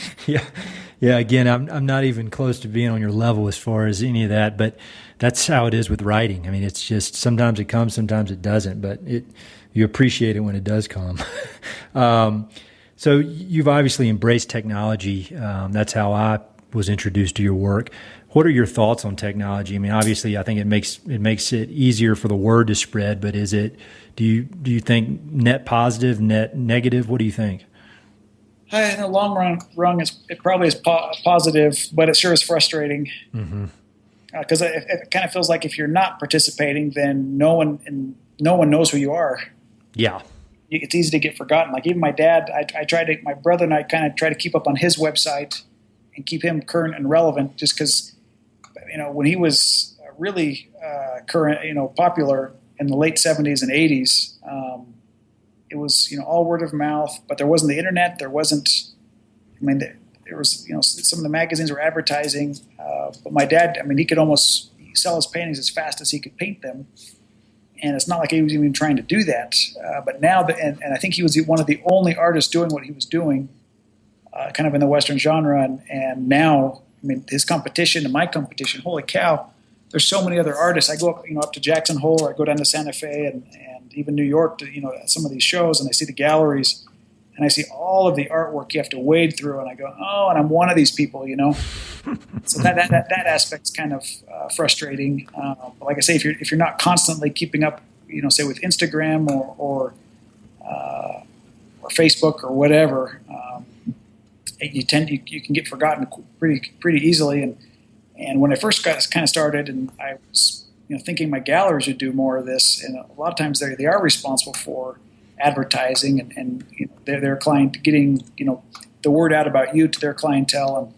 Yeah. Again, I'm not even close to being on your level as far as any of that, but that's how it is with writing. I mean, it's just sometimes it comes, sometimes it doesn't, but you appreciate it when it does come. So you've obviously embraced technology. That's how I was introduced to your work. What are your thoughts on technology? I mean, obviously, I think it makes it easier for the word to spread. But do you think net positive, net negative? What do you think? In the long run, it probably is positive, but it sure is frustrating. Mm-hmm. Because it kind of feels like if you're not participating, then no one knows who you are. Yeah. It's easy to get forgotten. Like even my dad, my brother and I kind of try to keep up on his website and keep him current and relevant just because, when he was really current, popular in the late 70s and 80s, it was, all word of mouth, but there wasn't the internet. There wasn't, there was, some of the magazines were advertising, but my dad, he could almost sell his paintings as fast as he could paint them. And it's not like he was even trying to do that. But now, and I think he was one of the only artists doing what he was doing, kind of in the Western genre. And now, his competition and my competition, holy cow, there's so many other artists. I go up, up to Jackson Hole, or I go down to Santa Fe and even New York to, some of these shows, and I see the galleries, and I see all of the artwork you have to wade through, and I go, oh, and I'm one of these people, So that aspect's kind of frustrating. But like I say, if you're not constantly keeping up, say with Instagram or Facebook or whatever, you can get forgotten pretty easily. And when I first got kind of started, and I was thinking my galleries would do more of this, and a lot of times they are responsible for advertising and their client getting the word out about you to their clientele. And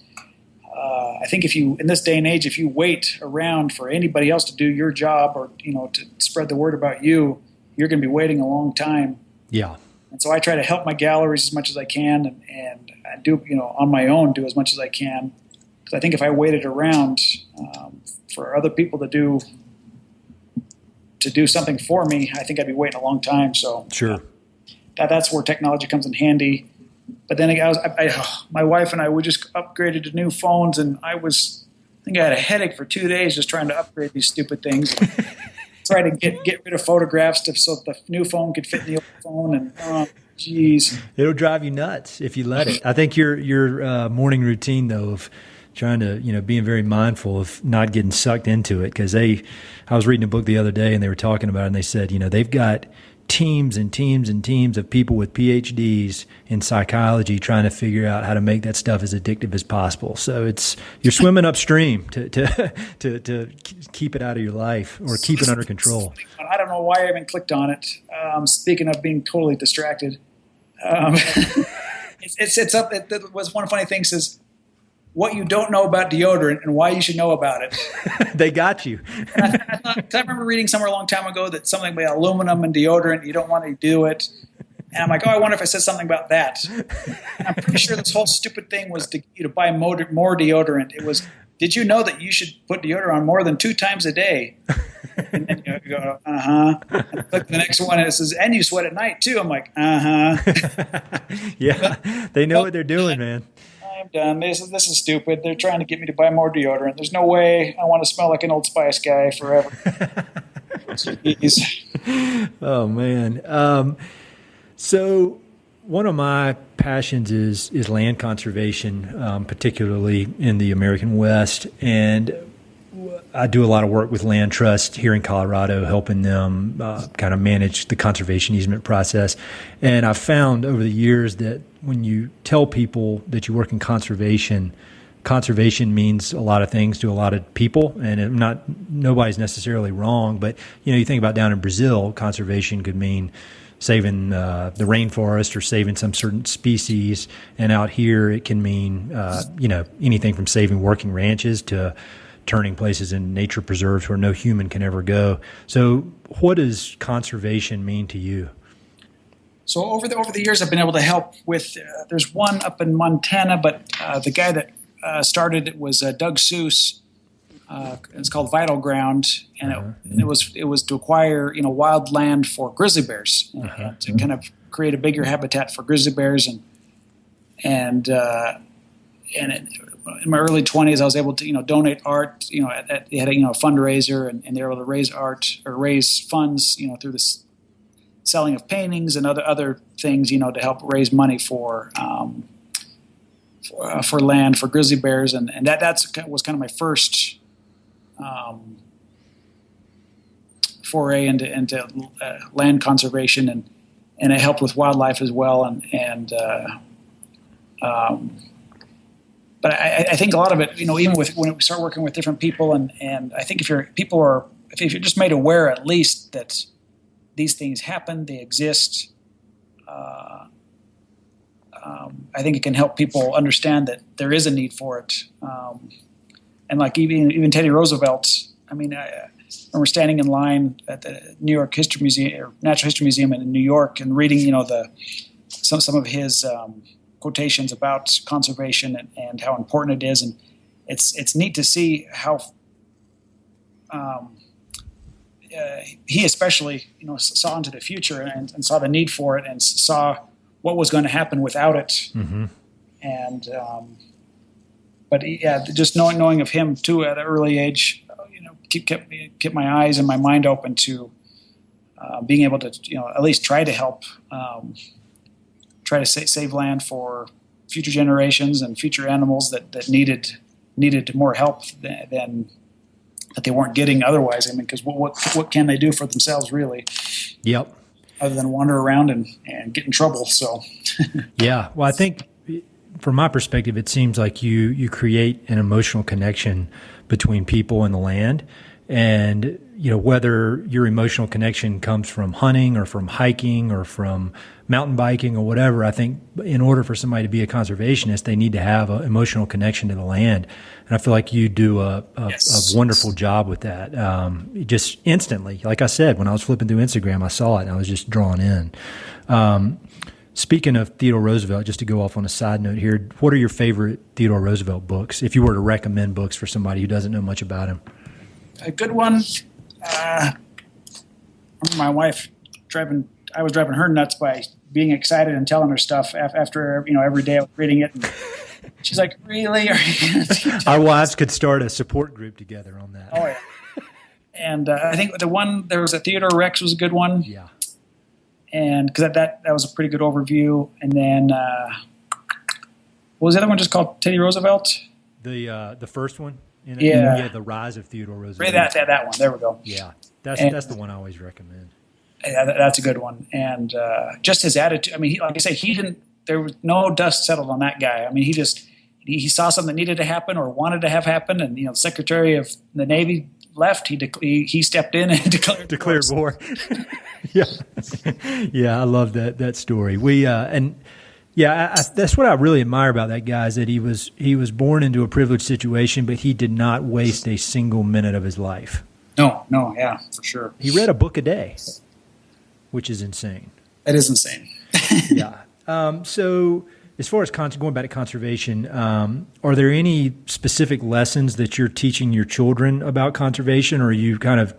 I think in this day and age, if you wait around for anybody else to do your job or to spread the word about you, you're going to be waiting a long time. Yeah. And so I try to help my galleries as much as I can, and I do on my own do as much as I can, because I think if I waited around for other people to do something for me, I think I'd be waiting a long time. So sure. That's where technology comes in handy. But then my wife and we just upgraded to new phones, and I think I had a headache for 2 days just trying to upgrade these stupid things. Try to get rid of photographs so the new phone could fit in the old phone, and oh, geez, it'll drive you nuts if you let it. I think your morning routine though of trying to being very mindful of not getting sucked into it, because I was reading a book the other day and they were talking about it, and they said they've got teams and teams and teams of people with PhDs in psychology trying to figure out how to make that stuff as addictive as possible. So you're swimming upstream to keep it out of your life or keep it under control. I don't know why I even clicked on it. Speaking of being totally distracted, it's up. It was one funny thing says what you don't know about deodorant and why you should know about it. They got you. And I remember reading somewhere a long time ago that something about aluminum and deodorant, you don't want to do it. And I'm like, oh, I wonder if I said something about that. And I'm pretty sure this whole stupid thing was to buy more deodorant. It was, did you know that you should put deodorant on more than 2 times a day? And then you go, uh-huh. And I click the next one and it says, and you sweat at night too. I'm like, uh-huh. Yeah, they know what they're doing, man. I'm done. This is stupid. They're trying to get me to buy more deodorant. There's no way I want to smell like an Old Spice guy forever. Jeez. Oh, man. So one of my passions is land conservation, particularly in the American West. And I do a lot of work with land trusts here in Colorado, helping them kind of manage the conservation easement process. And I've found over the years that when you tell people that you work in conservation means a lot of things to a lot of people, and nobody's necessarily wrong. But you think about down in Brazil, conservation could mean saving the rainforest or saving some certain species, and out here it can mean anything from saving working ranches to turning places in nature preserves where no human can ever go. So what does conservation mean to you? So over the years, I've been able to help with, there's one up in Montana, but the guy that started it was Doug Seuss. It's called Vital Ground, and it was to acquire wild land for grizzly bears, and to kind of create a bigger habitat for grizzly bears, in my early 20s, I was able to donate art. They had a fundraiser, and they were able to raise art or raise funds through the selling of paintings and other things to help raise money for land for grizzly bears, and that was kind of my first foray into land conservation, and it helped with wildlife as well, but I think a lot of it, even when we start working with different people, and I think if you're just made aware at least that these things happen, they exist, I think it can help people understand that there is a need for it. And like even Teddy Roosevelt, I remember standing in line at the New York History Museum or Natural History Museum in New York and reading, some of his quotations about conservation and how important it is, and it's neat to see how he especially saw into the future and saw the need for it and saw what was going to happen without it. Mm-hmm. And but just knowing of him too at an early age, kept my eyes and my mind open to being able to at least try to help. Try to save land for future generations and future animals that needed more help than that they weren't getting otherwise. Because what can they do for themselves really? Yep. Other than wander around and get in trouble. So. Yeah. Well, I think from my perspective, it seems like you create an emotional connection between people and the land, and whether your emotional connection comes from hunting or from hiking or from mountain biking or whatever, I think in order for somebody to be a conservationist, they need to have an emotional connection to the land. And I feel like you do a wonderful job with that. Just instantly, like I said, when I was flipping through Instagram, I saw it and I was just drawn in. Speaking of Theodore Roosevelt, just to go off on a side note here, what are your favorite Theodore Roosevelt books, if you were to recommend books for somebody who doesn't know much about him? A good one. My wife I was driving her nuts by being excited and telling her stuff after every day I was reading it. And she's like, "Really? Are you going to teach?" Our wives could start a support group together on that. Oh yeah. And I think there was a Theodore Rex was a good one. Yeah. And because that was a pretty good overview. And then what was the other one just called? Teddy Roosevelt? The first one? Yeah, The Rise of Theodore Roosevelt. That one. There we go. Yeah, that's the one I always recommend. Yeah, that's a good one. And just his attitude. Like I say, there was no dust settled on that guy. He saw something that needed to happen or wanted to have happen, and the Secretary of the Navy left. He stepped in and declared war. Yeah, yeah, I love that story. We and Yeah, that's what I really admire about that guy is that he was born into a privileged situation, but he did not waste a single minute of his life. No, yeah, for sure. He read a book a day, which is insane. That is insane. Yeah. So as far as going back to conservation, are there any specific lessons that you're teaching your children about conservation, or are you kind of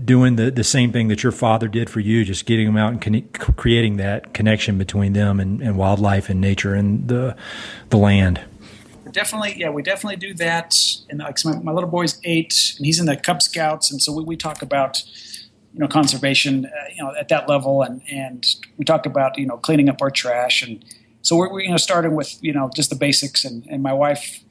doing the same thing that your father did for you, just getting them out and creating that connection between them and wildlife and nature and the land? We definitely do that. And like my little boy's 8, and he's in the Cub Scouts, and so we talk about conservation at that level, and we talk about cleaning up our trash, and so we're starting with just the basics, and my wife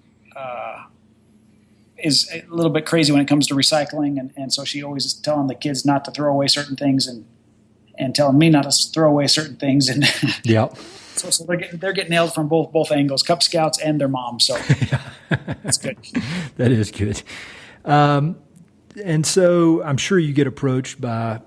is a little bit crazy when it comes to recycling, and so she always is telling the kids not to throw away certain things, and telling me not to throw away certain things, and Yep. So they're getting nailed from both angles, Cub Scouts and their mom. So that's good. That is good. And so I'm sure you get approached by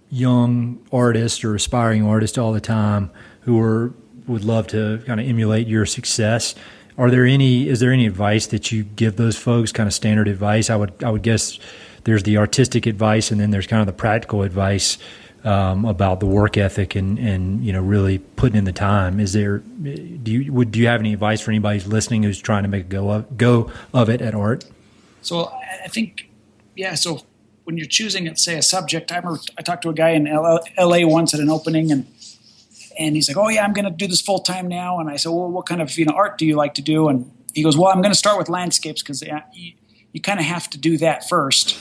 young artists or aspiring artists all the time who would love to kind of emulate your success. Is there any advice that you give those folks, kind of standard advice? I would guess there's the artistic advice, and then there's kind of the practical advice about the work ethic and really putting in the time. Do you have any advice for anybody who's listening who's trying to make a go of it at art? So I think, so when you're choosing, say, a subject, I talked to a guy in L.A. once at an opening, and he's like, "Oh yeah, I'm going to do this full time now." And I said, "Well, what kind of art do you like to do?" And he goes, "Well, I'm going to start with landscapes because you kind of have to do that first."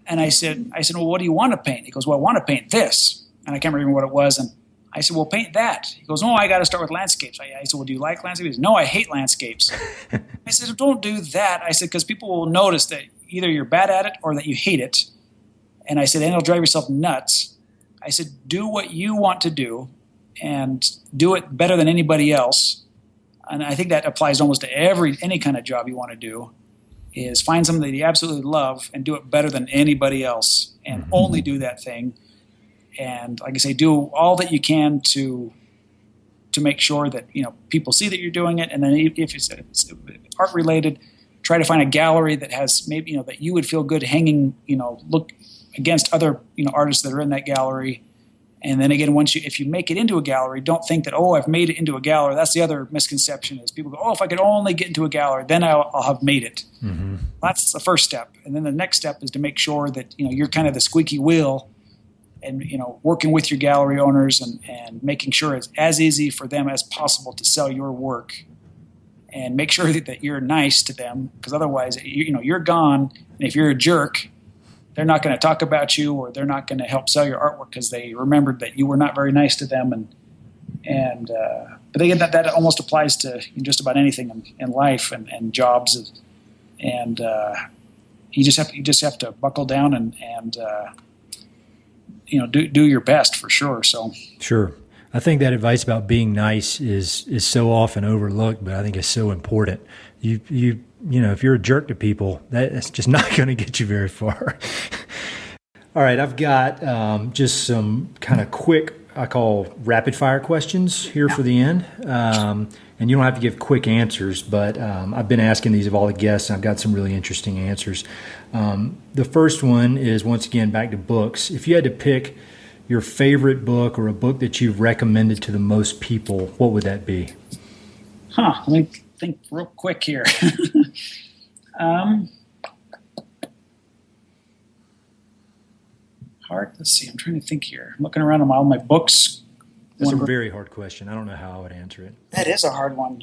And I said, "Well, what do you want to paint?" He goes, "Well, I want to paint this," and I can't remember what it was. And I said, "Well, paint that." He goes, "No, I got to start with landscapes." I said, "Well, do you like landscapes?" He goes, "No, I hate landscapes." I said, "Don't do that." I said, "Because people will notice that either you're bad at it or that you hate it." And I said, "And it'll drive yourself nuts." I said, "Do what you want to do, and do it better than anybody else." And I think that applies almost to any kind of job you want to do, is find something that you absolutely love and do it better than anybody else, and only do that thing. And like I say, do all that you can to make sure that people see that you're doing it. And then if it's art related, try to find a gallery that has maybe that you would feel good hanging, look against other artists that are in that gallery. And then again, if you make it into a gallery, don't think that, I've made it into a gallery. That's the other misconception, is people go, if I could only get into a gallery, then I'll have made it. Mm-hmm. That's the first step. And then the next step is to make sure that you're kind of the squeaky wheel, and working with your gallery owners and making sure it's as easy for them as possible to sell your work, and make sure that you're nice to them, because otherwise you're gone, and if you're a jerk, they're not going to talk about you, or they're not going to help sell your artwork because they remembered that you were not very nice to them. But again, that almost applies to just about anything in life and jobs, and you just have to buckle down and do your best, for sure. So sure. I think that advice about being nice is so often overlooked, but I think it's so important. If you're a jerk to people, that's just not going to get you very far. All right, I've got just some kind of quick, I call rapid fire questions here for the end. And you don't have to give quick answers, but I've been asking these of all the guests, and I've got some really interesting answers. The first one is, once again, back to books. If you had to pick your favorite book or a book that you've recommended to the most people, what would that be? Let me think real quick here. Hard. Let's see. I'm trying to think here. I'm looking around on all my books. That's a very hard question. I don't know how I would answer it. That is a hard one.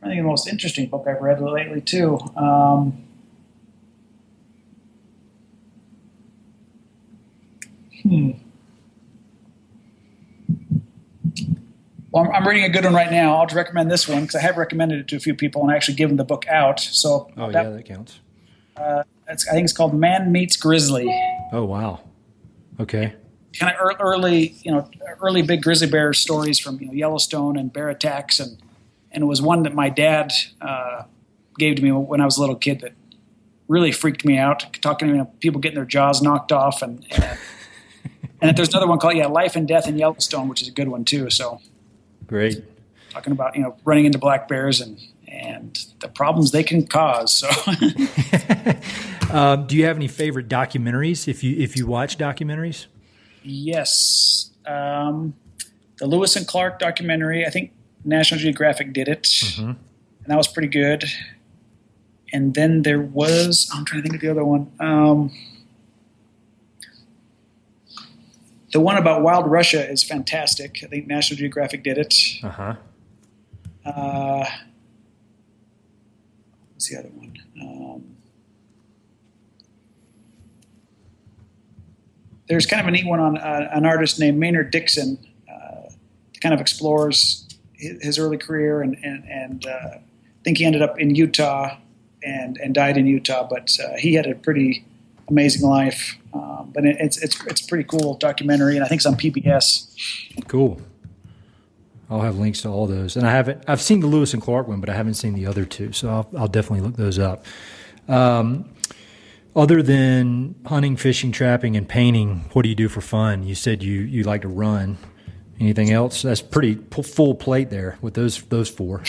I think the most interesting book I've read lately, too. Well, I'm reading a good one right now. I'll just recommend this one because I have recommended it to a few people and actually given the book out. So that counts. I think it's called Man Meets Grizzly. Oh, wow. Okay. Kind of early big grizzly bear stories from Yellowstone and bear attacks, and it was one that my dad gave to me when I was a little kid that really freaked me out. Talking to people getting their jaws knocked off, and And there's another one called Life and Death in Yellowstone, which is a good one too. So great. Talking about running into black bears and the problems they can cause. So, do you have any favorite documentaries? If you watch documentaries, yes, the Lewis and Clark documentary. I think National Geographic did it, and that was pretty good. And then there was, I'm trying to think of the other one. The one about Wild Russia is fantastic. I think National Geographic did it. What's the other one? There's kind of a neat one on an artist named Maynard Dixon. Kind of explores his early career and I think he ended up in Utah and died in Utah, but he had a pretty amazing life. But it's a pretty cool documentary, and I think it's on PBS. Cool. I'll have links to all those, and I've seen the Lewis and Clark one, but I haven't seen the other two, so I'll definitely look those up. Other than hunting, fishing, trapping, and painting, what do you do for fun? You said you like to run. Anything else? That's pretty full plate there with those four,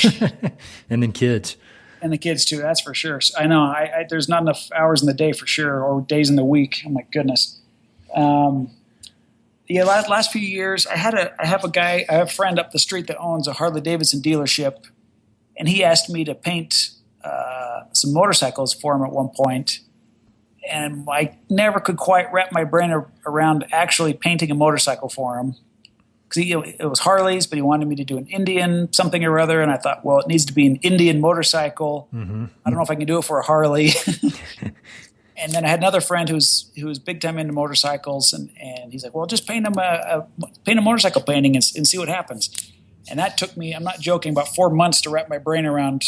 and then kids. And the kids too, that's for sure. I know. I there's not enough hours in the day for sure, or days in the week. Oh my goodness. Last few years, I have a friend up the street that owns a Harley Davidson dealership, and he asked me to paint some motorcycles for him at one point, and I never could quite wrap my brain around actually painting a motorcycle for him. Because it was Harleys, but he wanted me to do an Indian something or other, and I thought, well, it needs to be an Indian motorcycle. I don't know if I can do it for a Harley. And then I had another friend who's big time into motorcycles, and he's like, well, just paint him paint a motorcycle painting and see what happens. And that took me, I'm not joking, about 4 months to wrap my brain around,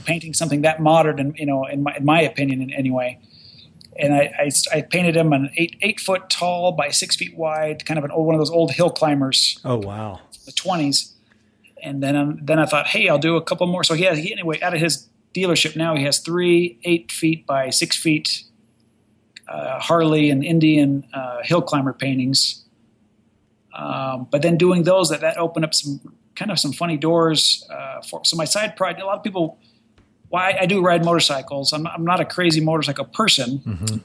painting something that modern, and in my opinion, anyway. And I painted him an 8 foot tall by 6 feet wide, kind of one of those old hill climbers. Oh wow! The 20s. And then I thought, hey, I'll do a couple more. So anyway, out of his dealership now, he has 3 8 feet by 6 feet Harley and Indian hill climber paintings. But then doing those, that opened up some funny doors so my side project. A lot of people. Why I do ride motorcycles. I'm not a crazy motorcycle person.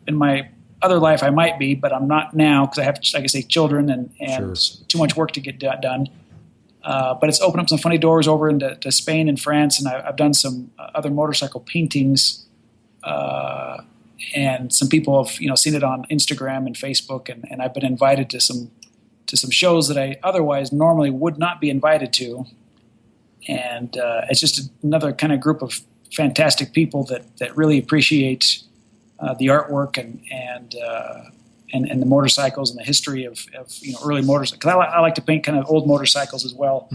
In my other life, I might be, but I'm not now because I have, like I say, children and Sure. too much work to get done. But it's opened up some funny doors over into Spain and France, and I've done some other motorcycle paintings. And some people have seen it on Instagram and Facebook, and I've been invited to some shows that I otherwise normally would not be invited to. And it's just another kind of group of fantastic people that really appreciate the artwork and the motorcycles and the history of early motorcycles. Because I like to paint kind of old motorcycles as well.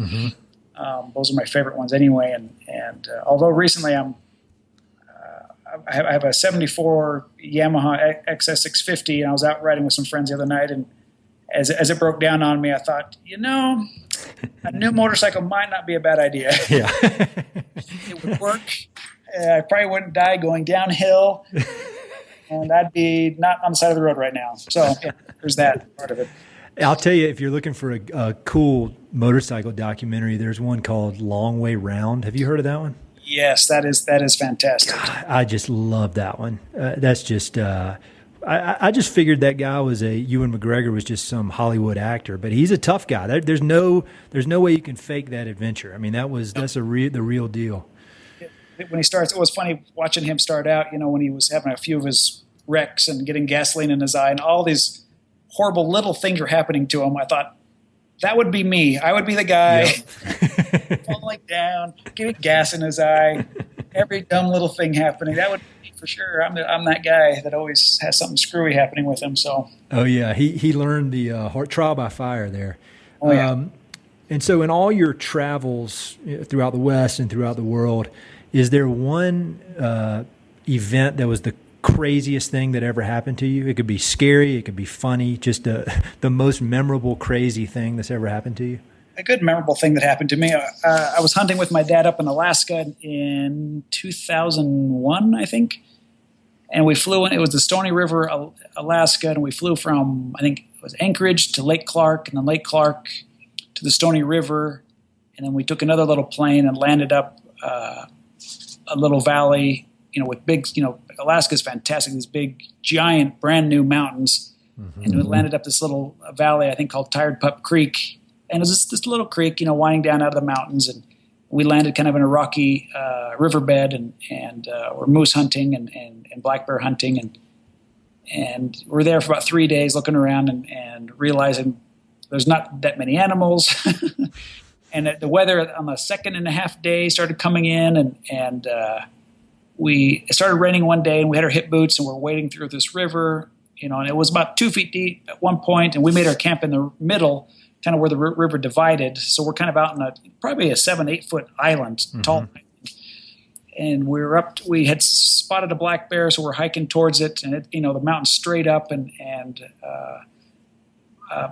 Those are my favorite ones anyway. And although recently I have a '74 Yamaha XS650, and I was out riding with some friends the other night, and as it broke down on me, I thought, a new motorcycle might not be a bad idea. Yeah. It would work. I probably wouldn't die going downhill, and I'd be not on the side of the road right now. So there's that part of it. I'll tell you, if you're looking for a cool motorcycle documentary, there's one called Long Way Round. Have you heard of that one? Yes, that is fantastic. God, I just love that one. That's just I just figured that guy was Ewan McGregor was just some Hollywood actor, but he's a tough guy. There's no way you can fake that adventure. I mean, that's the real deal. When he starts, it was funny watching him start out. When he was having a few of his wrecks and getting gasoline in his eye, and all these horrible little things were happening to him. I thought that would be me. I would be the guy falling down, getting gas in his eye, every dumb little thing happening. That would be for sure. I'm that guy that always has something screwy happening with him. So. Oh yeah, he learned the trial by fire there. Oh yeah. And so in all your travels throughout the West and throughout the world, is there one event that was the craziest thing that ever happened to you? It could be scary, it could be funny, just the most memorable crazy thing that's ever happened to you. A good memorable thing that happened to me. I was hunting with my dad up in Alaska in 2001, I think. And we flew in, it was the Stony River, Alaska, and we flew from, I think it was Anchorage to Lake Clark, and then Lake Clark to the Stony River. And then we took another little plane and landed up a little valley, with big, Alaska's fantastic, these big, giant, brand new mountains. Mm-hmm. And we landed up this little valley, I think called Tired Pup Creek. And it was this little creek, winding down out of the mountains. And we landed kind of in a rocky riverbed and we're moose hunting and black bear hunting. And we're there for about 3 days looking around and realizing there's not that many animals. And the weather on the second and a half day started coming in and it started raining one day and we had our hip boots and we're wading through this river, and it was about 2 feet deep at one point, and we made our camp in the middle, kind of where the river divided. So we're kind of out in probably a 7-8 foot island, mm-hmm. tall. And we had spotted a black bear, so we're hiking towards it, and the mountain's straight up, and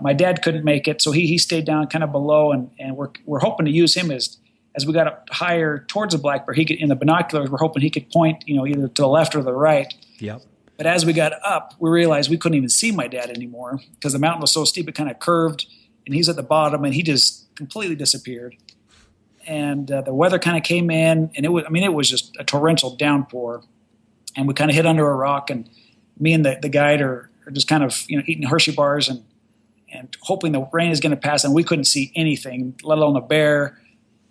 my dad couldn't make it, so he stayed down kind of below, and we're hoping to use him as we got up higher towards the black bear. He could, in the binoculars, we're hoping he could point, either to the left or the right. Yep. But as we got up, we realized we couldn't even see my dad anymore because the mountain was so steep it kind of curved, and he's at the bottom, and he just completely disappeared. And the weather kind of came in, and it was just a torrential downpour, and we kind of hid under a rock, and me and the guide are just kind of eating Hershey bars and hoping the rain is going to pass, and we couldn't see anything, let alone a bear.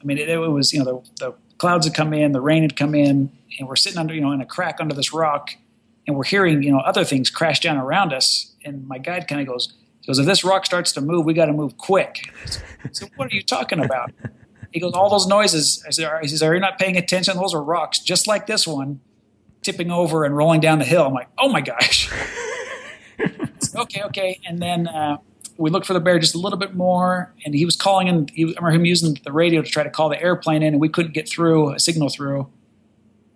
I mean, it was the clouds had come in, the rain had come in, and we're sitting under in a crack under this rock, and we're hearing other things crash down around us. And my guide kind of goes, if this rock starts to move, we got to move quick. So what are you talking about? He goes, all those noises. He says, are you not paying attention? Those are rocks, just like this one, tipping over and rolling down the hill. I'm like, oh my gosh. Okay. And then we looked for the bear just a little bit more, and he was calling in. I remember him using the radio to try to call the airplane in, and we couldn't get a signal through.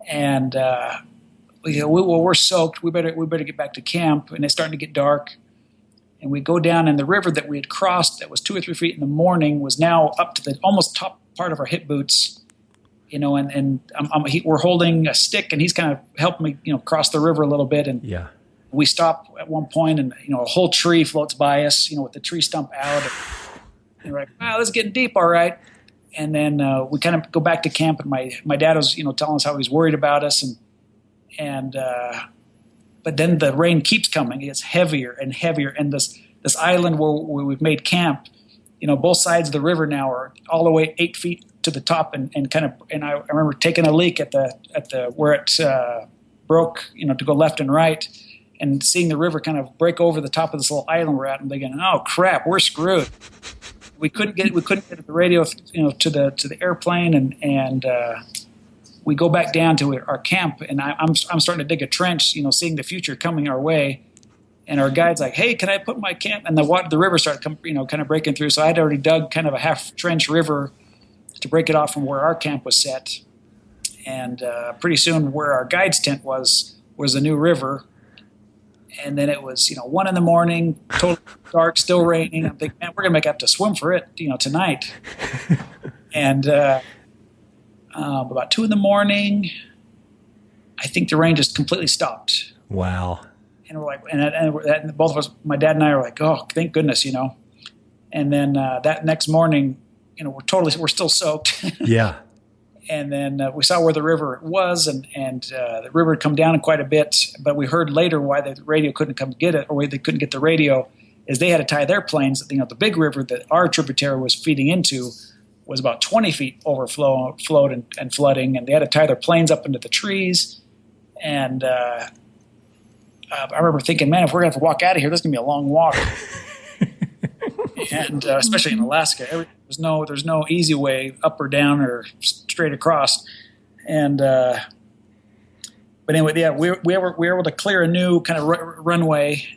And we're soaked. We better get back to camp. And it's starting to get dark. And we go down, and the river that we had crossed that was 2 or 3 feet in the morning was now up to the almost top part of our hip boots, and we're holding a stick, and he's kind of helping me, cross the river a little bit. And we stop at one point, and a whole tree floats by us, with the tree stump out. And we're like, wow, this is getting deep, all right. And then we kind of go back to camp, and my dad was, telling us how he was worried about us, but then the rain keeps coming. It gets heavier and heavier. And this island where we've made camp, both sides of the river now are all the way 8 feet to the top. And I remember taking a leak at the where it broke, to go left and right, and seeing the river kind of break over the top of this little island we're at, and thinking, oh crap, we're screwed. We couldn't get the radio, to the airplane, and we go back down to our camp, and I'm starting to dig a trench, seeing the future coming our way. And our guide's like, "Hey, can I put my camp?" And the river started, kind of breaking through. So I had already dug kind of a half trench river to break it off from where our camp was set. And pretty soon, where our guide's tent was a new river. And then it was, 1 a.m, totally dark, still raining. I'm thinking, man, we're gonna have to swim for it, tonight. And about 2 a.m, I think the rain just completely stopped. Wow. And we're like, and both of us, my dad and I, are like, oh, thank goodness, And then that next morning, we're still soaked. Yeah. And then we saw where the river was, and the river had come down quite a bit. But we heard later why the radio couldn't come get it, or why they couldn't get the radio, is they had to tie their planes. The big river that our tributary was feeding into was about 20 feet overflowed and flooding, and they had to tie their planes up into the trees. And I remember thinking, man, if we're going to have to walk out of here, this is going to be a long walk. And especially in Alaska, there's no easy way up or down or straight across. And but anyway, yeah, we were able to clear a new kind of runway,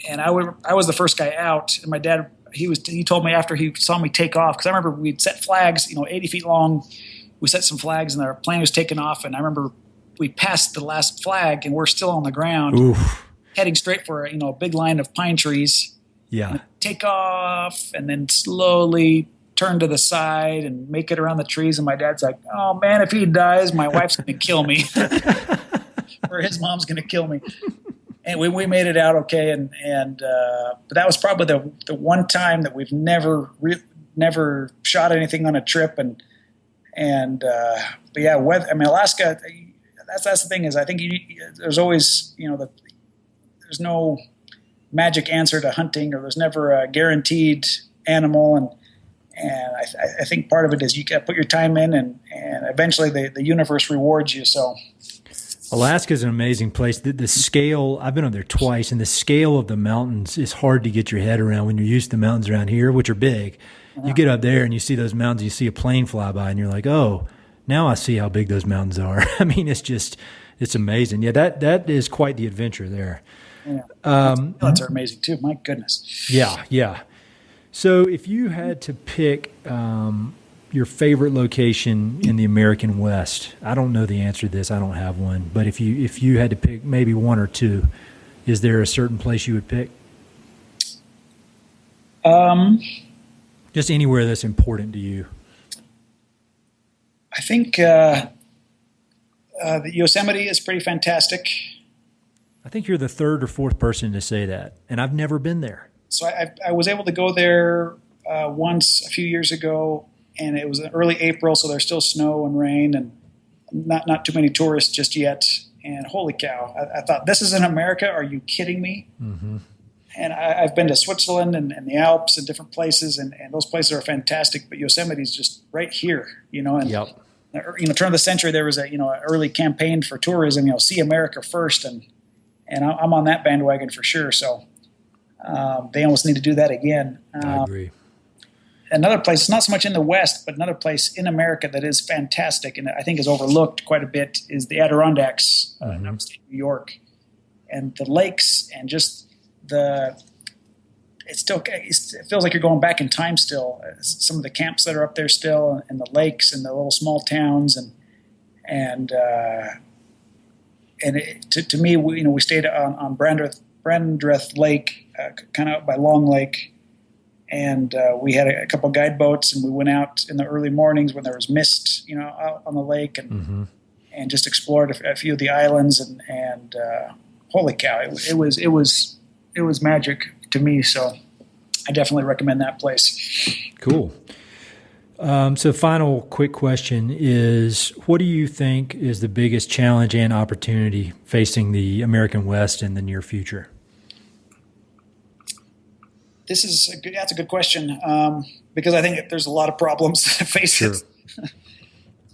and I was the first guy out. And my dad, he told me after he saw me take off, because I remember we'd set flags, 80 feet long. We set some flags, and our plane was taking off. And I remember we passed the last flag, and we're still on the ground. Oof. Heading straight for a big line of pine trees. Yeah. Take off, and then slowly turn to the side and make it around the trees. And my dad's like, "Oh man, if he dies, my wife's going to kill me." or his mom's going to kill me. And we made it out okay. But that was probably the one time that we've never shot anything on a trip. But yeah, weather, I mean, Alaska, that's the thing is I think there's always, there's no magic answer to hunting, or there's never a guaranteed animal. And I think part of it is you got to put your time in, and eventually the universe rewards you. So Alaska is an amazing place. The scale, I've been up there twice, and the scale of the mountains is hard to get your head around when you're used to the mountains around here, which are big. You get up there and you see those mountains, you see a plane fly by, and you're like, oh, now I see how big those mountains are. I mean, it's amazing. Yeah, that is quite the adventure there. Yeah. Mountains are amazing too. My goodness. Yeah. So if you had to pick your favorite location in the American West, I don't know the answer to this. I don't have one. But if you had to pick maybe one or two, is there a certain place you would pick? Just anywhere that's important to you. I think the Yosemite is pretty fantastic. I think you're the third or fourth person to say that, and I've never been there. So I was able to go there once a few years ago, and it was early April, so there's still snow and rain, and not too many tourists just yet. And holy cow, I thought, this is in America? Are you kidding me? Mm-hmm. And I've been to Switzerland and the Alps and different places, and those places are fantastic. But Yosemite's just right here, And yep. Turn of the century, there was an early campaign for tourism. See America first, and I'm on that bandwagon for sure. So they almost need to do that again. I agree. Another place, not so much in the West, but another place in America that is fantastic and I think is overlooked quite a bit is the Adirondacks in upstate New York, and the lakes and just it feels like you're going back in time still. Some of the camps that are up there still, and the lakes and the little small towns, to me, we stayed on Brandreth Lake, kind of up by Long Lake, and we had a couple guide boats, and we went out in the early mornings when there was mist, out on the lake, and just explored a few of the islands, and holy cow, it was magic to me. So I definitely recommend that place. Cool. So final quick question is, what do you think is the biggest challenge and opportunity facing the American West in the near future? That's a good question, because I think there's a lot of problems that face it.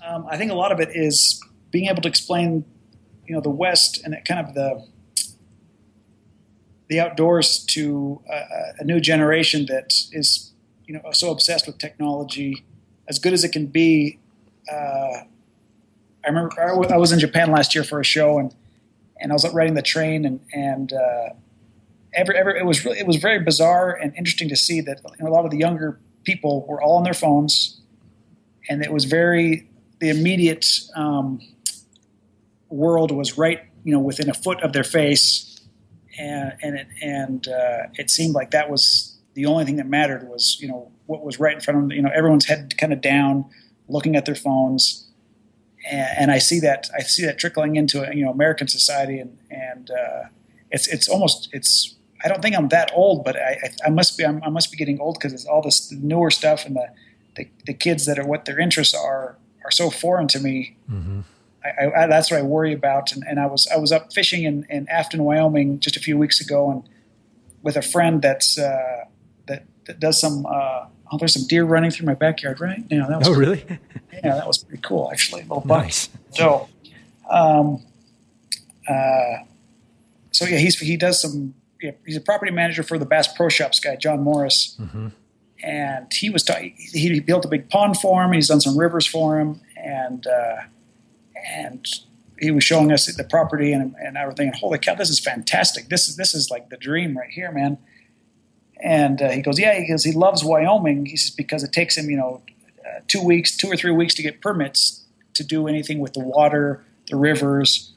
I think a lot of it is being able to explain, the West and kind of the outdoors to a new generation that is, so obsessed with technology, as good as it can be. I remember I was in Japan last year for a show, and I was riding the train, and it was very bizarre and interesting to see that a lot of the younger people were all on their phones, and it was the immediate world was right, within a foot of their face. And it seemed like that was the only thing that mattered was, what was right in front of them. Everyone's head kind of down, looking at their phones, and I see that trickling into American society, and it's almost I don't think I'm that old, but I must be getting old, because it's all this newer stuff, and the kids that are what their interests are so foreign to me. Mm-hmm. That's what I worry about. And I was up fishing in Afton, Wyoming just a few weeks ago, and with a friend that does some. There's some deer running through my backyard right now. That was really? Yeah, that was pretty cool actually. Nice. So, so yeah, he does some. He's a property manager for the Bass Pro Shops guy, John Morris, and he built a big pond for him. He's done some rivers for him, and he was showing us the property, and I was thinking, holy cow, this is fantastic. This is like the dream right here, man. And he goes, he loves Wyoming. He says because it takes him 2 or 3 weeks to get permits to do anything with the water, the rivers,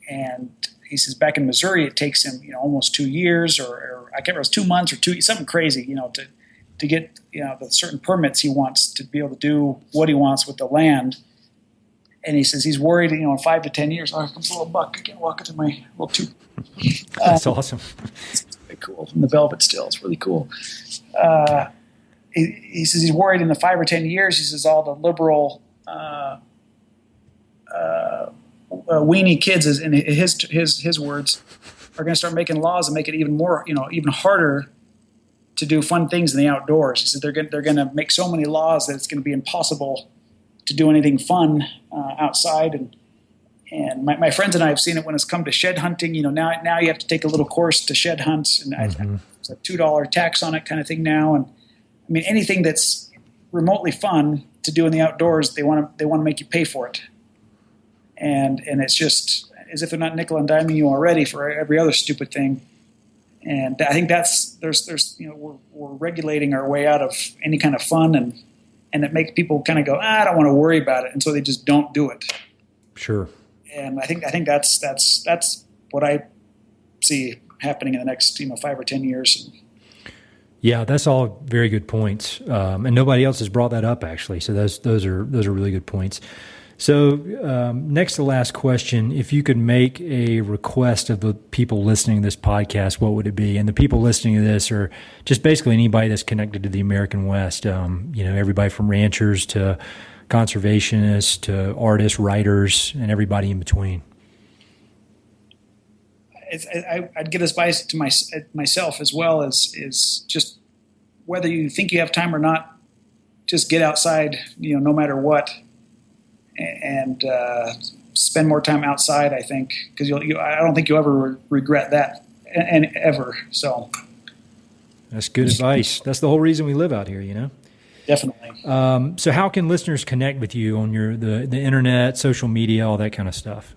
and he says back in Missouri it takes him almost 2 years, or I can't remember, it was 2 months or something crazy, to get the certain permits he wants to be able to do what he wants with the land. And he says he's worried, in 5 to 10 years, here comes a little buck. I can't walk into my little tube. That's awesome. It's really cool. And the velvet still, it's really cool. He says he's worried in the 5 or 10 years, he says all the liberal weenie kids, in his words, are going to start making laws and make it even more, even harder to do fun things in the outdoors. He said they're going to make so many laws that it's going to be impossible to do anything fun outside. And my friends and I have seen it when it's come to shed hunting. Now you have to take a little course to shed hunt, and it's a $2 tax on it kind of thing now. And I mean, anything that's remotely fun to do in the outdoors, they want to make you pay for it. And it's just as if they're not nickel and diming you already for every other stupid thing. And I think we're regulating our way out of any kind of fun, and it makes people kind of go, I don't want to worry about it, and so they just don't do it. Sure. And I think that's what I see happening in the next 5 or 10 years. Yeah, that's all very good points, and nobody else has brought that up actually. So those are really good points. So next to last question, if you could make a request of the people listening to this podcast, what would it be? And the people listening to this are just basically anybody that's connected to the American West, everybody from ranchers to conservationists to artists, writers, and everybody in between. I'd give advice to myself as well as just whether you think you have time or not, just get outside, no matter what. And spend more time outside, I think, because I don't think you'll ever regret that, and ever. So that's good advice. That's the whole reason we live out here, Definitely. So how can listeners connect with you on the internet, social media, all that kind of stuff?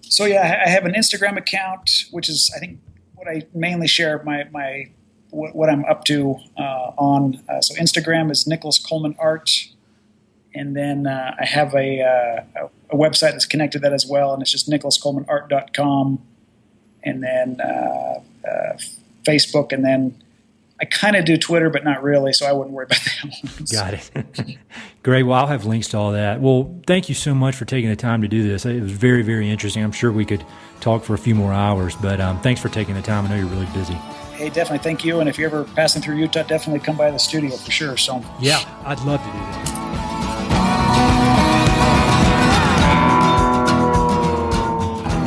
So yeah, I have an Instagram account, which is I think what I mainly share my what I'm up to on. So Instagram is Nicholas Coleman Art. And then I have a website that's connected to that as well, and it's just nicholascolemanart.com. And then Facebook, and then I kind of do Twitter, but not really, so I wouldn't worry about that. Got it. Great. Well, I'll have links to all that. Well, thank you so much for taking the time to do this. It was very, very interesting. I'm sure we could talk for a few more hours, but thanks for taking the time. I know you're really busy. Hey, definitely. Thank you. And if you're ever passing through Utah, definitely come by the studio for sure. So yeah, I'd love to do that.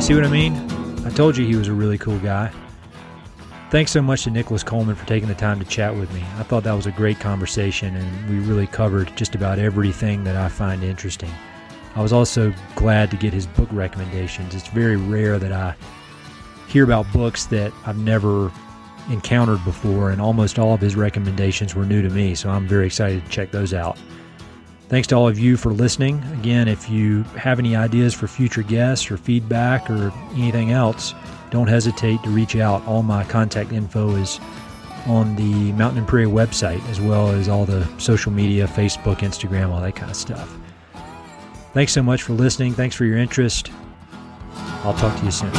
See what I mean? I told you he was a really cool guy. Thanks so much to Nicholas Coleman for taking the time to chat with me. I thought that was a great conversation, and we really covered just about everything that I find interesting. I was also glad to get his book recommendations. It's very rare that I hear about books that I've never encountered before, and almost all of his recommendations were new to me, so I'm very excited to check those out. Thanks to all of you for listening. Again, if you have any ideas for future guests or feedback or anything else, don't hesitate to reach out. All my contact info is on the Mountain and Prairie website, as well as all the social media, Facebook, Instagram, all that kind of stuff. Thanks so much for listening. Thanks for your interest. I'll talk to you soon.